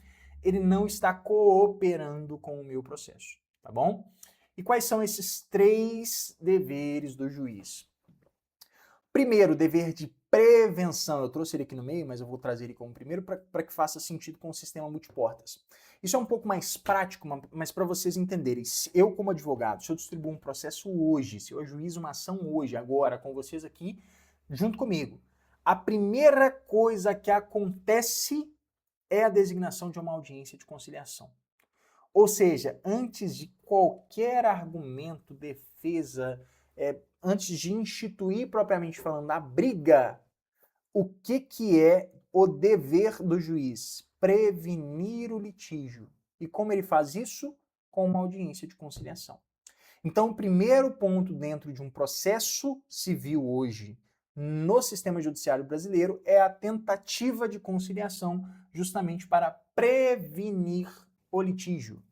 ele não está cooperando com o meu processo, tá bom? E quais são esses 3 deveres do juiz? Primeiro, dever de prevenção. Eu trouxe ele aqui no meio, mas eu vou trazer ele como primeiro para que faça sentido com o sistema multiportas. Isso é um pouco mais prático, mas para vocês entenderem. Se eu, como advogado, se eu distribuo um processo hoje, se eu ajuizo uma ação hoje, agora, com vocês aqui, junto comigo, a primeira coisa que acontece é a designação de uma audiência de conciliação. Ou seja, antes de qualquer argumento, defesa, antes de instituir propriamente falando a briga, o que é o dever do juiz? Prevenir o litígio. E como ele faz isso? Com uma audiência de conciliação. Então, o primeiro ponto dentro de um processo civil hoje no sistema judiciário brasileiro é a tentativa de conciliação justamente para prevenir o litígio.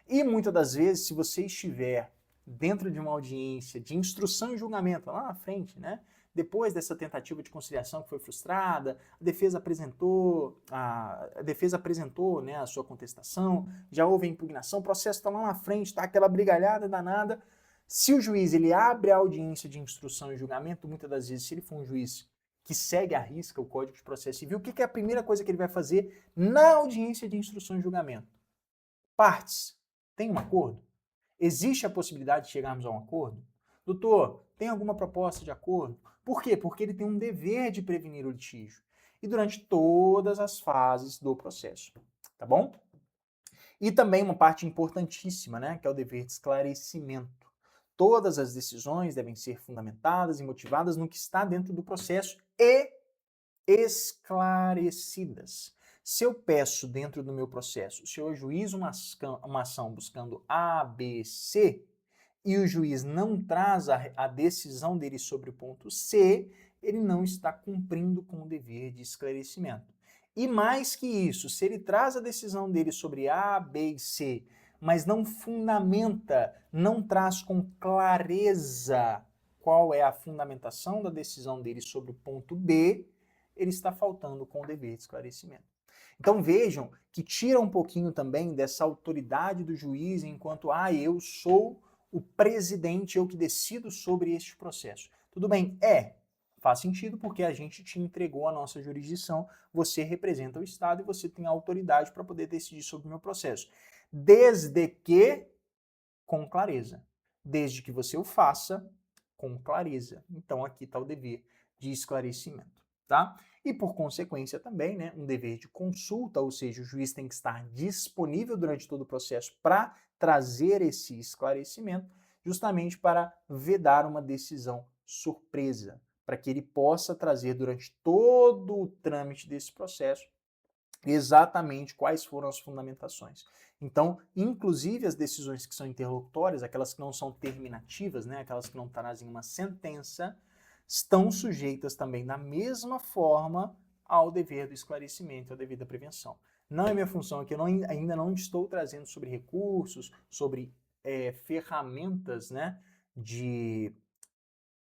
E muitas das vezes, se você estiver dentro de uma audiência de instrução e julgamento, lá na frente, né? Depois dessa tentativa de conciliação que foi frustrada, a defesa apresentou, né, a sua contestação, já houve a impugnação, o processo está lá na frente, está aquela brigalhada danada. Se o juiz ele abre a audiência de instrução e julgamento, muitas das vezes, se ele for um juiz que segue à risca o Código de Processo Civil, o que é a primeira coisa que ele vai fazer na audiência de instrução e julgamento? Partes, tem um acordo? Existe a possibilidade de chegarmos a um acordo? Doutor, tem alguma proposta de acordo? Por quê? Porque ele tem um dever de prevenir o litígio. E durante todas as fases do processo. Tá bom? E também uma parte importantíssima, né? Que é o dever de esclarecimento. Todas as decisões devem ser fundamentadas e motivadas no que está dentro do processo e esclarecidas. Se eu peço dentro do meu processo, se eu ajuizo uma ação buscando A, B, C, e o juiz não traz a decisão dele sobre o ponto C, ele não está cumprindo com o dever de esclarecimento. E mais que isso, se ele traz a decisão dele sobre A, B e C, mas não fundamenta, não traz com clareza qual é a fundamentação da decisão dele sobre o ponto B, ele está faltando com o dever de esclarecimento. Então vejam que tira um pouquinho também dessa autoridade do juiz enquanto, eu sou o presidente, eu que decido sobre este processo. Tudo bem, faz sentido porque a gente te entregou a nossa jurisdição, você representa o Estado e você tem a autoridade para poder decidir sobre o meu processo. Desde que com clareza. Desde que você o faça com clareza. Então aqui está o dever de esclarecimento, tá? E por consequência também, né, um dever de consulta, ou seja, o juiz tem que estar disponível durante todo o processo para trazer esse esclarecimento, justamente para vedar uma decisão surpresa, para que ele possa trazer durante todo o trâmite desse processo exatamente quais foram as fundamentações. Então, inclusive as decisões que são interlocutórias, aquelas que não são terminativas, né, aquelas que não trazem uma sentença, estão sujeitas também da mesma forma ao dever do esclarecimento, ao dever da prevenção. Não é minha função aqui, ainda não estou trazendo sobre recursos, sobre ferramentas, né, de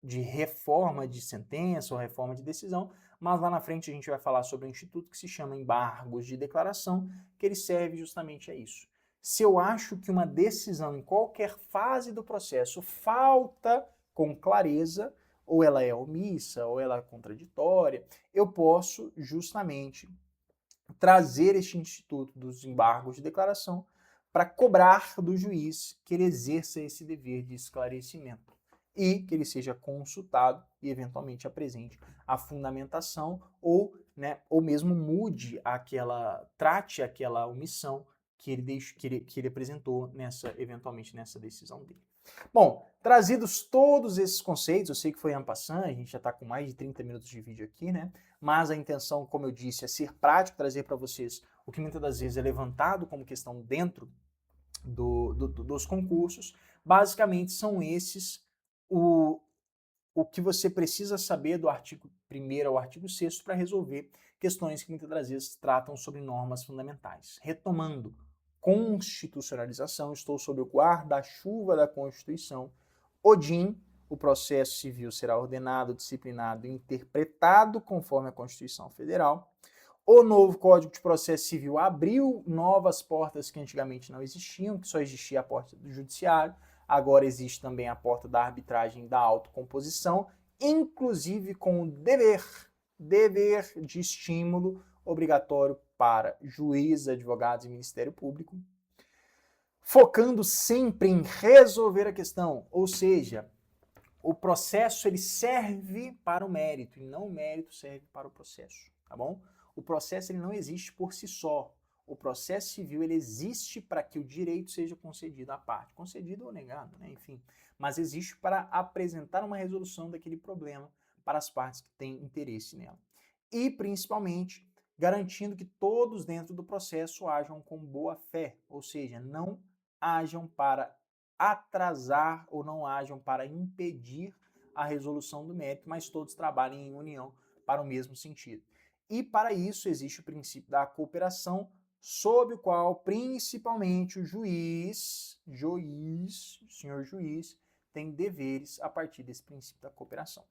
reforma de sentença ou reforma de decisão, mas lá na frente a gente vai falar sobre um instituto que se chama embargos de declaração, que ele serve justamente a isso. Se eu acho que uma decisão em qualquer fase do processo falta com clareza, ou ela é omissa, ou ela é contraditória, eu posso justamente trazer este instituto dos embargos de declaração para cobrar do juiz que ele exerça esse dever de esclarecimento e que ele seja consultado e eventualmente apresente a fundamentação ou mesmo trate aquela omissão que ele apresentou eventualmente nessa decisão dele. Bom, trazidos todos esses conceitos, eu sei que foi en passant, a gente já está com mais de 30 minutos de vídeo aqui, né? Mas a intenção, como eu disse, é ser prático, trazer para vocês o que muitas das vezes é levantado como questão dentro dos concursos. Basicamente são esses o que você precisa saber do artigo 1º ao artigo 6º para resolver questões que muitas das vezes tratam sobre normas fundamentais. Retomando, constitucionalização, estou sob o guarda-chuva da Constituição. ODIN, o processo civil será ordenado, disciplinado e interpretado conforme a Constituição Federal. O novo Código de Processo Civil abriu novas portas que antigamente não existiam, que só existia a porta do judiciário, agora existe também a porta da arbitragem e da autocomposição, inclusive com o dever de estímulo obrigatório para juiz, advogados e Ministério Público, focando sempre em resolver a questão, ou seja, o processo ele serve para o mérito e não o mérito serve para o processo, tá bom? O processo ele não existe por si só. O processo civil ele existe para que o direito seja concedido à parte, concedido ou negado, né? Enfim, mas existe para apresentar uma resolução daquele problema para as partes que têm interesse nela. E, principalmente, garantindo que todos dentro do processo ajam com boa fé, ou seja, não ajam para atrasar ou não ajam para impedir a resolução do mérito, mas todos trabalhem em união para o mesmo sentido. E para isso existe o princípio da cooperação, sob o qual principalmente o senhor juiz, tem deveres a partir desse princípio da cooperação.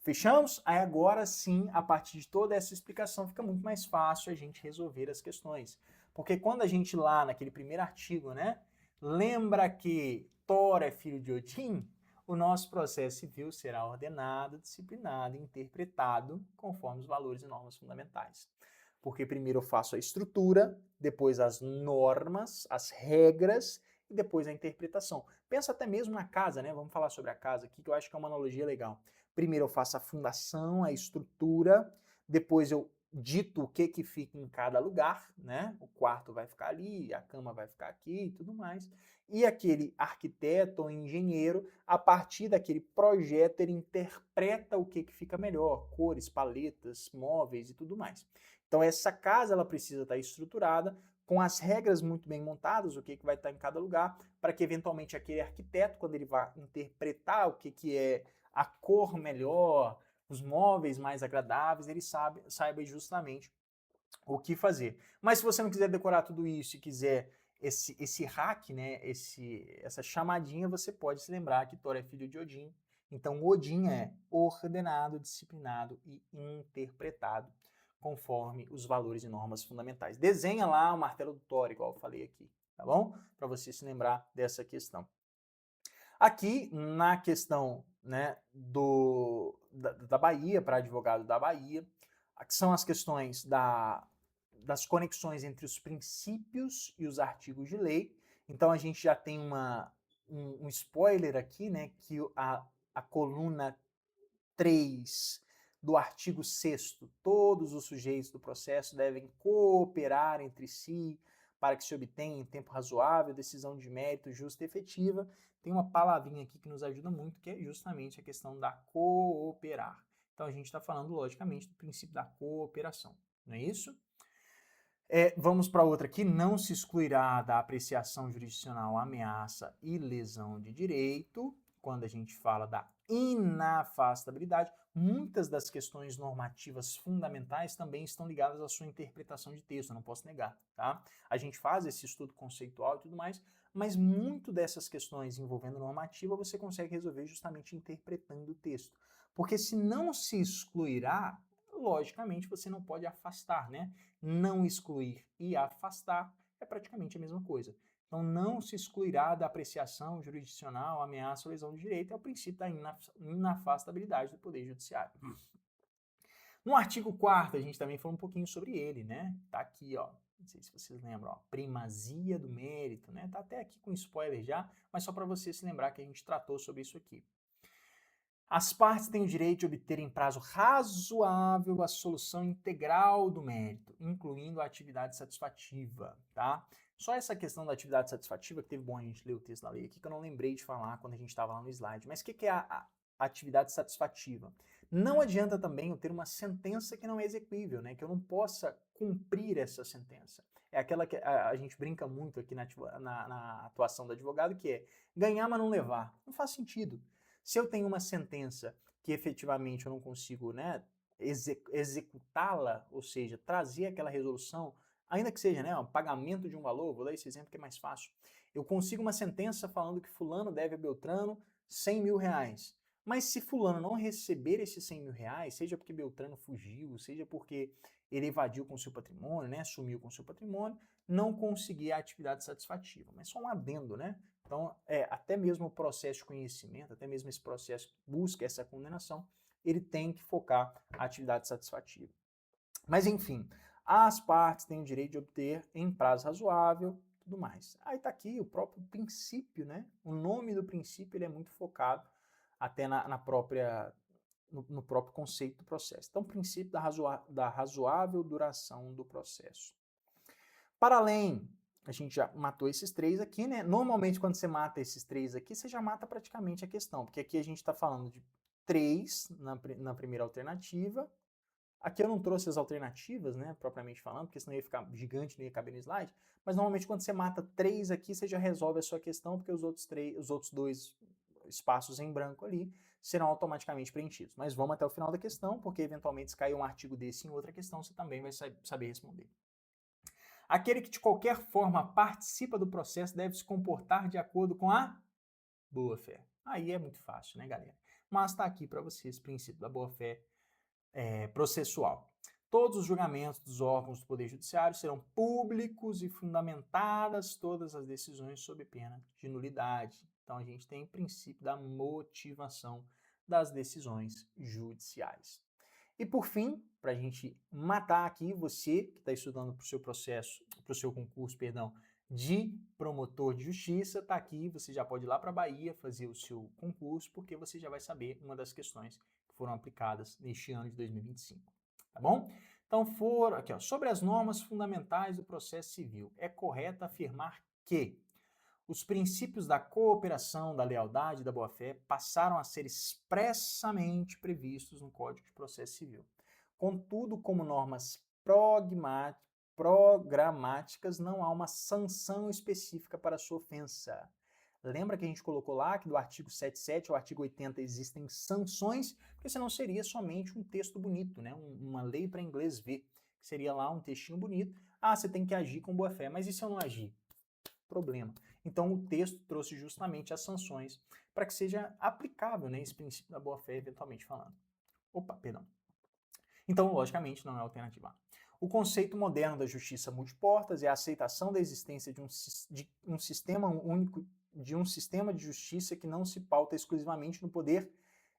Fechamos? Aí agora sim, a partir de toda essa explicação, fica muito mais fácil a gente resolver as questões. Porque quando a gente lá naquele primeiro artigo, né, lembra que Thor é filho de Odin, o nosso processo civil será ordenado, disciplinado e interpretado conforme os valores e normas fundamentais. Porque primeiro eu faço a estrutura, depois as normas, as regras e depois a interpretação. Pensa até mesmo na casa, né? Vamos falar sobre a casa aqui, que eu acho que é uma analogia legal. Primeiro eu faço a fundação, a estrutura, depois eu dito o que fica em cada lugar, né? O quarto vai ficar ali, a cama vai ficar aqui e tudo mais. E aquele arquiteto ou engenheiro, a partir daquele projeto, ele interpreta o que fica melhor, cores, paletas, móveis e tudo mais. Então essa casa ela precisa estar estruturada, com as regras muito bem montadas, o que vai estar em cada lugar, para que eventualmente aquele arquiteto, quando ele vai interpretar o que é a cor melhor, os móveis mais agradáveis, ele saiba justamente o que fazer. Mas se você não quiser decorar tudo isso e quiser esse hack, né, essa chamadinha, você pode se lembrar que Thor é filho de Odin. Então, Odin é ordenado, disciplinado e interpretado conforme os valores e normas fundamentais. Desenha lá o martelo do Thor, igual eu falei aqui, tá bom? Para você se lembrar dessa questão. Aqui, na questão, né, da Bahia, para advogado da Bahia, que são as questões das conexões entre os princípios e os artigos de lei. Então, a gente já tem um spoiler aqui, né, que a coluna 3 do artigo 6º, todos os sujeitos do processo devem cooperar entre si para que se obtenha em tempo razoável decisão de mérito justa e efetiva. Tem uma palavrinha aqui que nos ajuda muito, que é justamente a questão da cooperar. Então a gente está falando, logicamente, do princípio da cooperação, não é isso? Vamos para outra aqui. Não se excluirá da apreciação jurisdicional ameaça e lesão de direito. Quando a gente fala da inafastabilidade, muitas das questões normativas fundamentais também estão ligadas à sua interpretação de texto, eu não posso negar, tá? A gente faz esse estudo conceitual e tudo mais, mas muito dessas questões envolvendo normativa você consegue resolver justamente interpretando o texto. Porque se não se excluirá, logicamente você não pode afastar, né? Não excluir e afastar é praticamente a mesma coisa. Então, não se excluirá da apreciação jurisdicional, ameaça ou lesão de direito, é o princípio da inafastabilidade do Poder Judiciário. No artigo 4º, a gente também falou um pouquinho sobre ele, né? Tá aqui, ó. Não sei se vocês lembram, ó, primazia do mérito, né? Tá até aqui com spoiler já, mas só para você se lembrar que a gente tratou sobre isso aqui. As partes têm o direito de obter em prazo razoável a solução integral do mérito, incluindo a atividade satisfativa, tá? Só essa questão da atividade satisfativa, que teve bom a gente ler o texto da lei aqui, que eu não lembrei de falar quando a gente estava lá no slide. Mas o que é a atividade satisfativa? Não adianta também eu ter uma sentença que não é exequível, né? Que eu não possa cumprir essa sentença. É aquela que a gente brinca muito aqui na atuação do advogado, que é ganhar, mas não levar. Não faz sentido. Se eu tenho uma sentença que efetivamente eu não consigo, né, executá-la, ou seja, trazer aquela resolução, ainda que seja, né, um pagamento de um valor, vou dar esse exemplo que é mais fácil. Eu consigo uma sentença falando que fulano deve a Beltrano 100 mil reais, Mas se fulano não receber esses 100 mil reais, seja porque Beltrano fugiu, seja porque ele evadiu com seu patrimônio, né, sumiu com seu patrimônio, não conseguir a atividade satisfativa. Mas só um adendo, né? Então, até mesmo o processo de conhecimento, até mesmo esse processo que busca essa condenação, ele tem que focar a atividade satisfativa. Mas, enfim, as partes têm o direito de obter em prazo razoável, tudo mais. Aí está aqui o próprio princípio, né? O nome do princípio ele é muito focado até no próprio conceito do processo. Então, o princípio da razoável duração do processo. Para além, a gente já matou esses 3 aqui, né? Normalmente, quando você mata esses 3 aqui, você já mata praticamente a questão, porque aqui a gente está falando de 3 na primeira alternativa. Aqui eu não trouxe as alternativas, né, propriamente falando, porque senão ia ficar gigante, não ia caber no slide, mas normalmente quando você mata 3 aqui, você já resolve a sua questão, porque os outros 2 espaços em branco ali serão automaticamente preenchidos. Mas vamos até o final da questão, porque eventualmente se cair um artigo desse em outra questão, você também vai saber responder. Aquele que de qualquer forma participa do processo deve se comportar de acordo com a boa-fé. Aí é muito fácil, né, galera? Mas está aqui para vocês o princípio da boa-fé processual. Todos os julgamentos dos órgãos do Poder Judiciário serão públicos e fundamentadas todas as decisões sob pena de nulidade. Então, a gente tem o princípio da motivação das decisões judiciais. E, por fim, para a gente matar aqui, você que está estudando para o seu processo, para o seu concurso, perdão, de promotor de justiça, está aqui, você já pode ir lá para a Bahia fazer o seu concurso, porque você já vai saber uma das questões que foram aplicadas neste ano de 2025, tá bom? Então, aqui, ó, sobre as normas fundamentais do processo civil, é correto afirmar que os princípios da cooperação, da lealdade e da boa-fé passaram a ser expressamente previstos no Código de Processo Civil. Contudo, como normas programáticas, não há uma sanção específica para sua ofensa. Lembra que a gente colocou lá que do artigo 77 ao artigo 80 existem sanções, porque senão seria somente um texto bonito, né? Uma lei para inglês ver, que seria lá um textinho bonito. Ah, você tem que agir com boa-fé, mas e se eu não agir? Problema. Então, o texto trouxe justamente as sanções para que seja aplicável, né, esse princípio da boa-fé, eventualmente falando. Opa, perdão. Então, logicamente, não é a alternativa A. O conceito moderno da justiça multiportas é a aceitação da existência de um sistema único, de um sistema de justiça que não se pauta exclusivamente no poder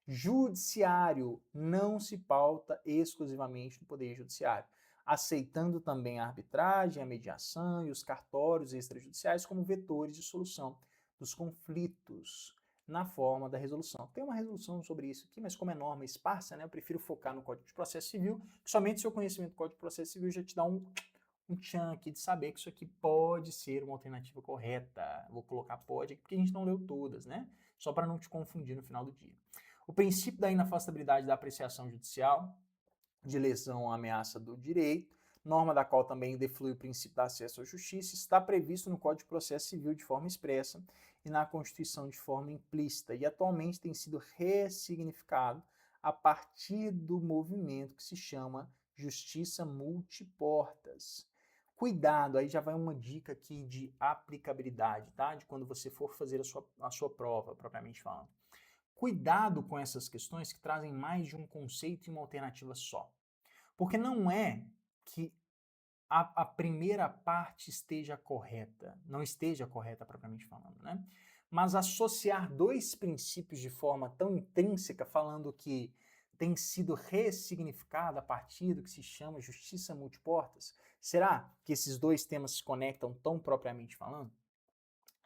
judiciário, não se pauta exclusivamente no poder judiciário, aceitando também a arbitragem, a mediação e os cartórios extrajudiciais como vetores de solução dos conflitos na forma da resolução. Tem uma resolução sobre isso aqui, mas como é norma esparsa, né, eu prefiro focar no Código de Processo Civil, que somente seu conhecimento do Código de Processo Civil já te dá um tchan aqui de saber que isso aqui pode ser uma alternativa correta. Vou colocar pode aqui porque a gente não leu todas, né? Só para não te confundir no final do dia. O princípio da inafastabilidade da apreciação judicial, de lesão ou ameaça do direito, norma da qual também deflui o princípio da acesso à justiça, está previsto no Código de Processo Civil de forma expressa e na Constituição de forma implícita, e atualmente tem sido ressignificado a partir do movimento que se chama Justiça Multiportas. Cuidado, aí já vai uma dica aqui de aplicabilidade, tá? De quando você for fazer a sua prova, propriamente falando. Cuidado com essas questões que trazem mais de um conceito e uma alternativa só. Porque não é que a primeira parte esteja correta, não esteja correta propriamente falando, né? Mas associar 2 princípios de forma tão intrínseca, falando que tem sido ressignificado a partir do que se chama justiça multiportas, será que esses 2 temas se conectam tão propriamente falando?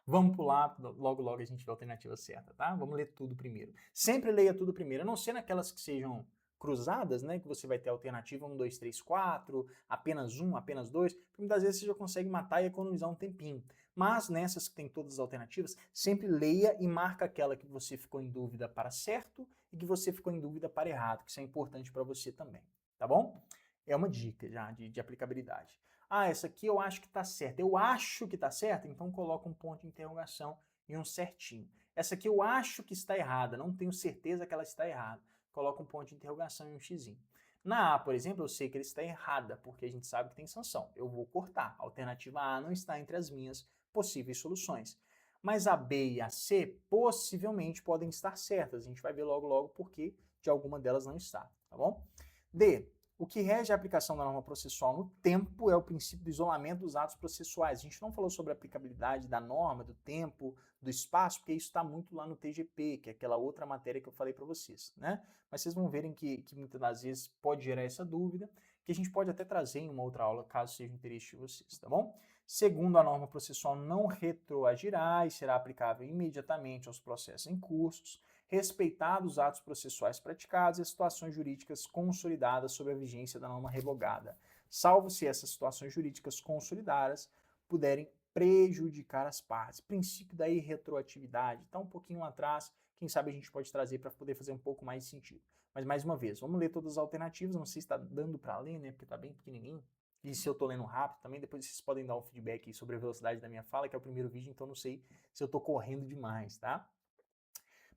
Vamos pular, logo a gente vê a alternativa certa, tá? Vamos ler tudo primeiro. Sempre leia tudo primeiro, a não ser naquelas que sejam cruzadas, né? Que você vai ter a alternativa 1, 2, 3, 4, apenas 1, apenas 2. Muitas vezes você já consegue matar e economizar um tempinho. Mas nessas que tem todas as alternativas, sempre leia e marca aquela que você ficou em dúvida para certo e que você ficou em dúvida para errado, que isso é importante para você também, tá bom? É uma dica já de aplicabilidade. Ah, essa aqui eu acho que está certa. Eu acho que está certa, então coloca um ponto de interrogação e um certinho. Essa aqui eu acho que está errada, não tenho certeza que ela está errada. Coloca um ponto de interrogação e um xizinho. Na A, por exemplo, eu sei que ela está errada, porque a gente sabe que tem sanção. Eu vou cortar. A alternativa A não está entre as minhas possíveis soluções. mas a B e a C possivelmente podem estar certas. A gente vai ver logo logo por que de alguma delas não está, tá bom? D. O que rege a aplicação da norma processual no tempo é o princípio do isolamento dos atos processuais. A gente não falou sobre a aplicabilidade da norma, do tempo, do espaço, porque isso está muito lá no TGP, que é aquela outra matéria que eu falei para vocês, né? Mas vocês vão verem que muitas das vezes pode gerar essa dúvida, que a gente pode até trazer em uma outra aula, caso seja de interesse de vocês, tá bom? Segundo, a norma processual não retroagirá e será aplicável imediatamente aos processos em curso, respeitados os atos processuais praticados e as situações jurídicas consolidadas sob a vigência da norma revogada, salvo se essas situações jurídicas consolidadas puderem prejudicar as partes. Princípio da irretroatividade, está um pouquinho lá atrás, quem sabe a gente pode trazer para poder fazer um pouco mais de sentido. Mas mais uma vez, vamos ler todas as alternativas, não sei se está dando para ler, né, porque está bem pequenininho. E se eu estou lendo rápido também, depois vocês podem dar um feedback sobre a velocidade da minha fala, que é o primeiro vídeo, então não sei se eu estou correndo demais, tá?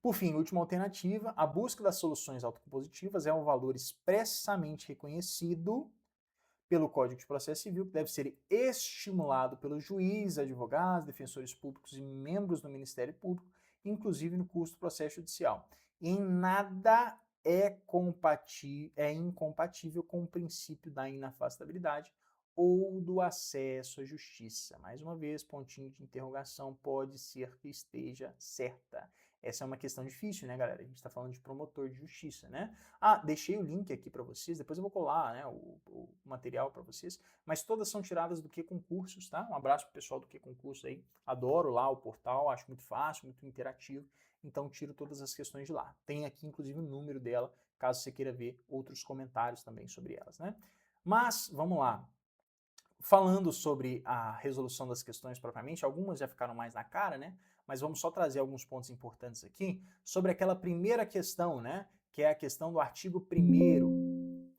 Por fim, última alternativa, a busca das soluções autocompositivas é um valor expressamente reconhecido pelo Código de Processo Civil, que deve ser estimulado pelos juízes, advogados, defensores públicos e membros do Ministério Público, inclusive no curso do processo judicial. Em nada é incompatível com o princípio da inafastabilidade ou do acesso à justiça. Mais uma vez, pontinho de interrogação, pode ser que esteja certa. Essa é uma questão difícil, né, galera? A gente está falando de promotor de justiça, né? Ah, deixei o link aqui para vocês, depois eu vou colar, né, o material para vocês, mas todas são tiradas do Que Concursos, tá? Um abraço pro pessoal do Que Concursos aí, adoro lá o portal, acho muito fácil, muito interativo, então tiro todas as questões de lá. Tem aqui, inclusive, o número dela, caso você queira ver outros comentários também sobre elas, né? Mas, vamos lá. Falando sobre a resolução das questões propriamente, algumas já ficaram mais na cara, né? Mas vamos só trazer alguns pontos importantes aqui sobre aquela primeira questão, né? Que é a questão do artigo 1º,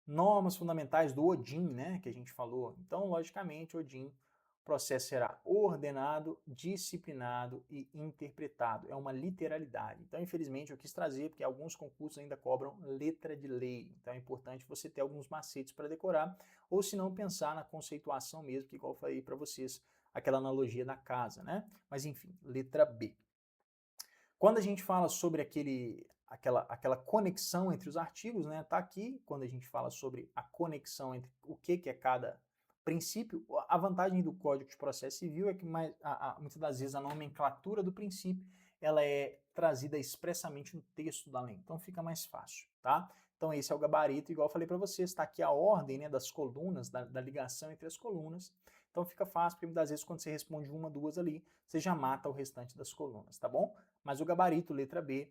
normas fundamentais do Odin, né? Que a gente falou. Então, logicamente, Odin, o processo será ordenado, disciplinado e interpretado. É uma literalidade. Então, infelizmente, eu quis trazer, porque alguns concursos ainda cobram letra de lei. Então, é importante você ter alguns macetes para decorar, ou se não, pensar na conceituação mesmo, que igual eu falei para vocês, aquela analogia da casa, né? Mas, enfim, letra B. Quando a gente fala sobre aquela conexão entre os artigos, né? Tá aqui, quando a gente fala sobre a conexão entre o que é cada princípio, a vantagem do Código de Processo Civil é que muitas das vezes a nomenclatura do princípio ela é trazida expressamente no texto da lei, então fica mais fácil, tá? Então esse é o gabarito, igual eu falei para vocês, está aqui a ordem, né, das colunas, da ligação entre as colunas, então fica fácil, porque muitas vezes quando você responde uma, duas ali, você já mata o restante das colunas, tá bom? Mas o gabarito, letra B,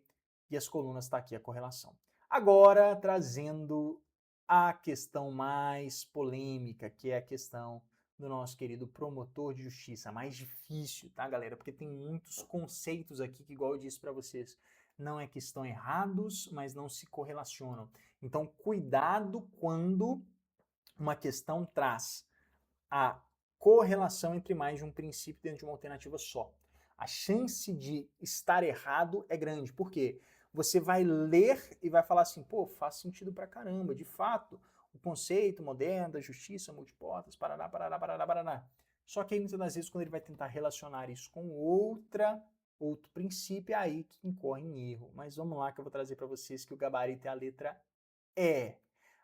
e as colunas está aqui a correlação. Agora, trazendo a questão mais polêmica, que é a questão do nosso querido promotor de justiça, mais difícil, tá, galera? Porque tem muitos conceitos aqui que, igual eu disse para vocês, não é que estão errados, mas não se correlacionam. Então, cuidado quando uma questão traz a correlação entre mais de um princípio dentro de uma alternativa só. A chance de estar errado é grande. Por quê? Você vai ler e vai falar assim, pô, faz sentido pra caramba. De fato, o conceito moderno da justiça multipotas, parará, parará, parará, parará. Só que aí, muitas das vezes, quando ele vai tentar relacionar isso com outro princípio, é aí que incorre em erro. Mas vamos lá que eu vou trazer para vocês que o gabarito é a letra E.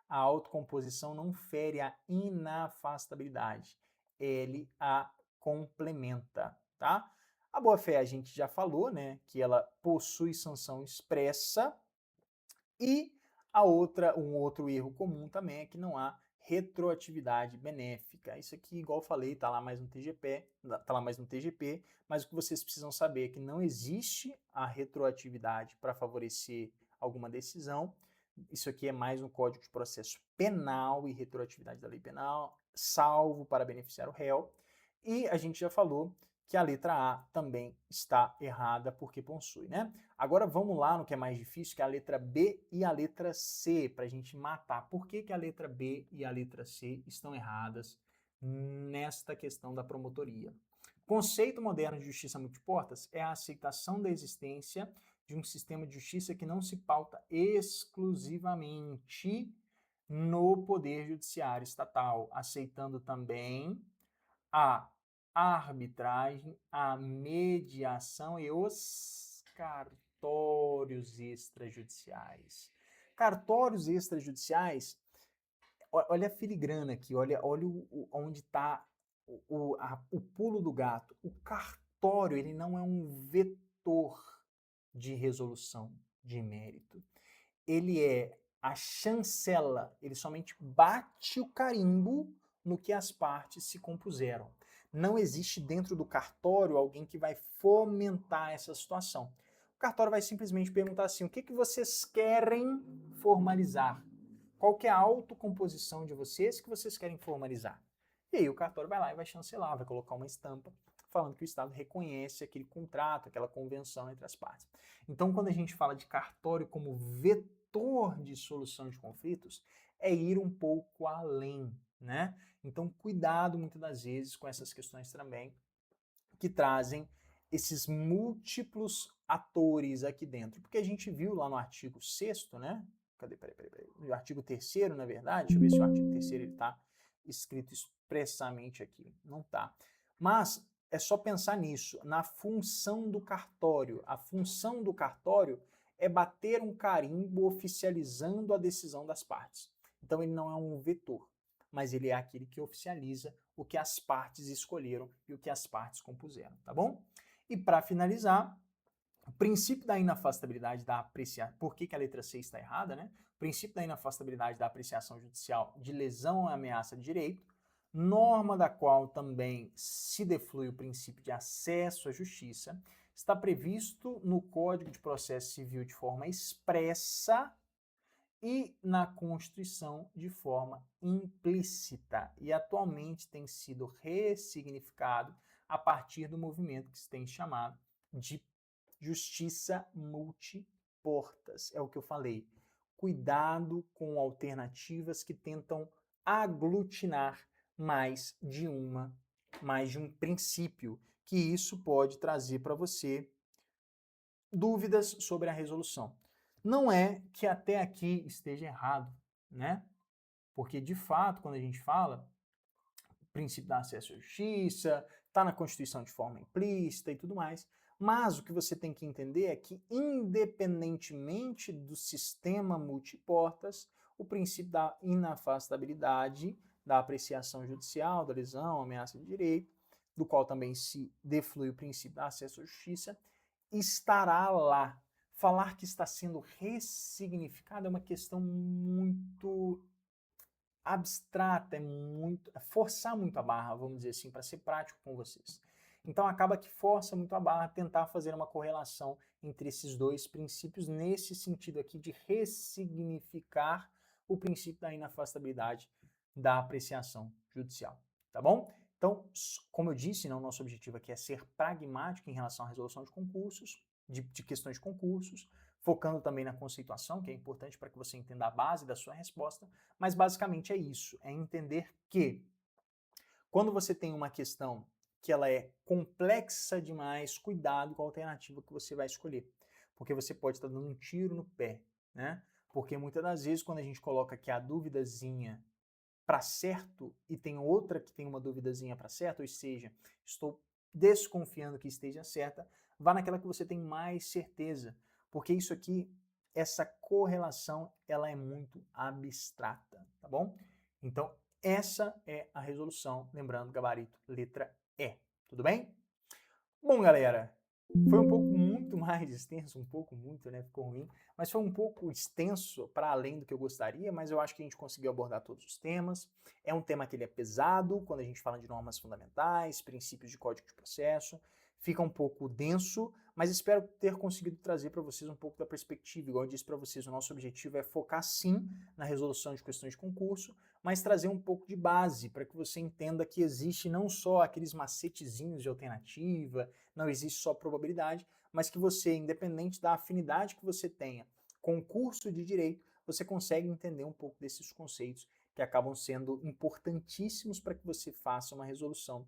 A autocomposição não fere a inafastabilidade. Ele a complementa, tá? A boa-fé a gente já falou, né, que ela possui sanção expressa e um outro erro comum também é que não há retroatividade benéfica. Isso aqui, igual eu falei, está lá mais no TGP, mas o que vocês precisam saber é que não existe a retroatividade para favorecer alguma decisão. Isso aqui é mais um Código de Processo Penal e retroatividade da lei penal, salvo para beneficiar o réu. E a gente já falou que a letra A também está errada porque possui, né? Agora vamos lá no que é mais difícil, que é a letra B e a letra C, para a gente matar. Por que a letra B e a letra C estão erradas nesta questão da promotoria? O conceito moderno de justiça multiportas é a aceitação da existência de um sistema de justiça que não se pauta exclusivamente no poder judiciário estatal, aceitando também a a arbitragem, a mediação e os cartórios extrajudiciais. Cartórios extrajudiciais, olha a filigrana aqui, olha onde está o pulo do gato. O cartório, ele não é um vetor de resolução de mérito. Ele é a chancela, ele somente bate o carimbo no que as partes se compuseram. Não existe dentro do cartório alguém que vai fomentar essa situação. O cartório vai simplesmente perguntar assim, o que vocês querem formalizar? Qual que é a autocomposição de vocês que vocês querem formalizar? E aí o cartório vai lá e vai chancelar, vai colocar uma estampa falando que o Estado reconhece aquele contrato, aquela convenção entre as partes. Então, quando a gente fala de cartório como vetor de solução de conflitos, é ir um pouco além, né? Então, cuidado muitas das vezes com essas questões também que trazem esses múltiplos atores aqui dentro. Porque a gente viu lá no artigo 6º, né? Cadê? Peraí. No artigo 3º, na verdade, deixa eu ver se o artigo 3º está escrito expressamente aqui. Não está. Mas é só pensar nisso, na função do cartório. A função do cartório é bater um carimbo oficializando a decisão das partes. Então ele não é um vetor, mas ele é aquele que oficializa o que as partes escolheram e o que as partes compuseram, tá bom? E para finalizar, o princípio da inafastabilidade da apreciação, por que a letra C está errada, né? O princípio da inafastabilidade da apreciação judicial de lesão ou ameaça de direito, norma da qual também se deflui o princípio de acesso à justiça, está previsto no Código de Processo Civil de forma expressa e na Constituição de forma implícita, e atualmente tem sido ressignificado a partir do movimento que se tem chamado de justiça multiportas. É o que eu falei. Cuidado com alternativas que tentam aglutinar mais de um princípio, que isso pode trazer para você dúvidas sobre a resolução. Não é que até aqui esteja errado, né? Porque, de fato, quando a gente fala princípio da acesso à justiça, está na Constituição de forma implícita e tudo mais, mas o que você tem que entender é que, independentemente do sistema multiportas, o princípio da inafastabilidade, da apreciação judicial, da lesão, ameaça de direito, do qual também se deflui o princípio da acesso à justiça, estará lá. Falar que está sendo ressignificado é uma questão muito abstrata, é forçar muito a barra, vamos dizer assim, para ser prático com vocês. Então acaba que força muito a barra tentar fazer uma correlação entre esses dois princípios nesse sentido aqui de ressignificar o princípio da inafastabilidade da apreciação judicial, tá bom? Então, como eu disse, o nosso objetivo aqui é ser pragmático em relação à resolução de concursos, de questões de concursos, focando também na conceituação, que é importante para que você entenda a base da sua resposta, mas basicamente é isso, é entender que quando você tem uma questão que ela é complexa demais, cuidado com a alternativa que você vai escolher, porque você pode estar dando um tiro no pé, né? Porque muitas das vezes quando a gente coloca aqui a duvidazinha para certo e tem outra que tem uma duvidazinha para certo, ou seja, estou desconfiando que esteja certa, vá naquela que você tem mais certeza, porque isso aqui, essa correlação, ela é muito abstrata, tá bom? Então, essa é a resolução, lembrando, gabarito, letra E, tudo bem? Bom, galera, foi um pouco muito mais extenso, muito, né? Ficou ruim, mas foi um pouco extenso para além do que eu gostaria, mas eu acho que a gente conseguiu abordar todos os temas. É um tema que ele é pesado, quando a gente fala de normas fundamentais, princípios de código de processo, fica um pouco denso, mas espero ter conseguido trazer para vocês um pouco da perspectiva. Igual eu disse para vocês, o nosso objetivo é focar sim na resolução de questões de concurso, mas trazer um pouco de base para que você entenda que existe não só aqueles macetezinhos de alternativa, não existe só probabilidade, mas que você, independente da afinidade que você tenha com o curso de direito, você consegue entender um pouco desses conceitos que acabam sendo importantíssimos para que você faça uma resolução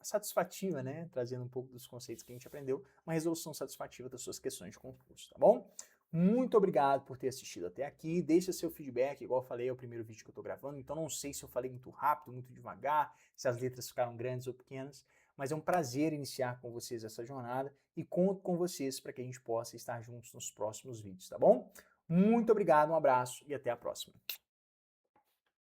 satisfativa, né? Trazendo um pouco dos conceitos que a gente aprendeu, uma resolução satisfativa das suas questões de concurso, tá bom? Muito obrigado por ter assistido até aqui. Deixa seu feedback, igual eu falei, é o primeiro vídeo que eu estou gravando, então não sei se eu falei muito rápido, muito devagar, se as letras ficaram grandes ou pequenas, mas é um prazer iniciar com vocês essa jornada e conto com vocês para que a gente possa estar juntos nos próximos vídeos, tá bom? Muito obrigado, um abraço e até a próxima.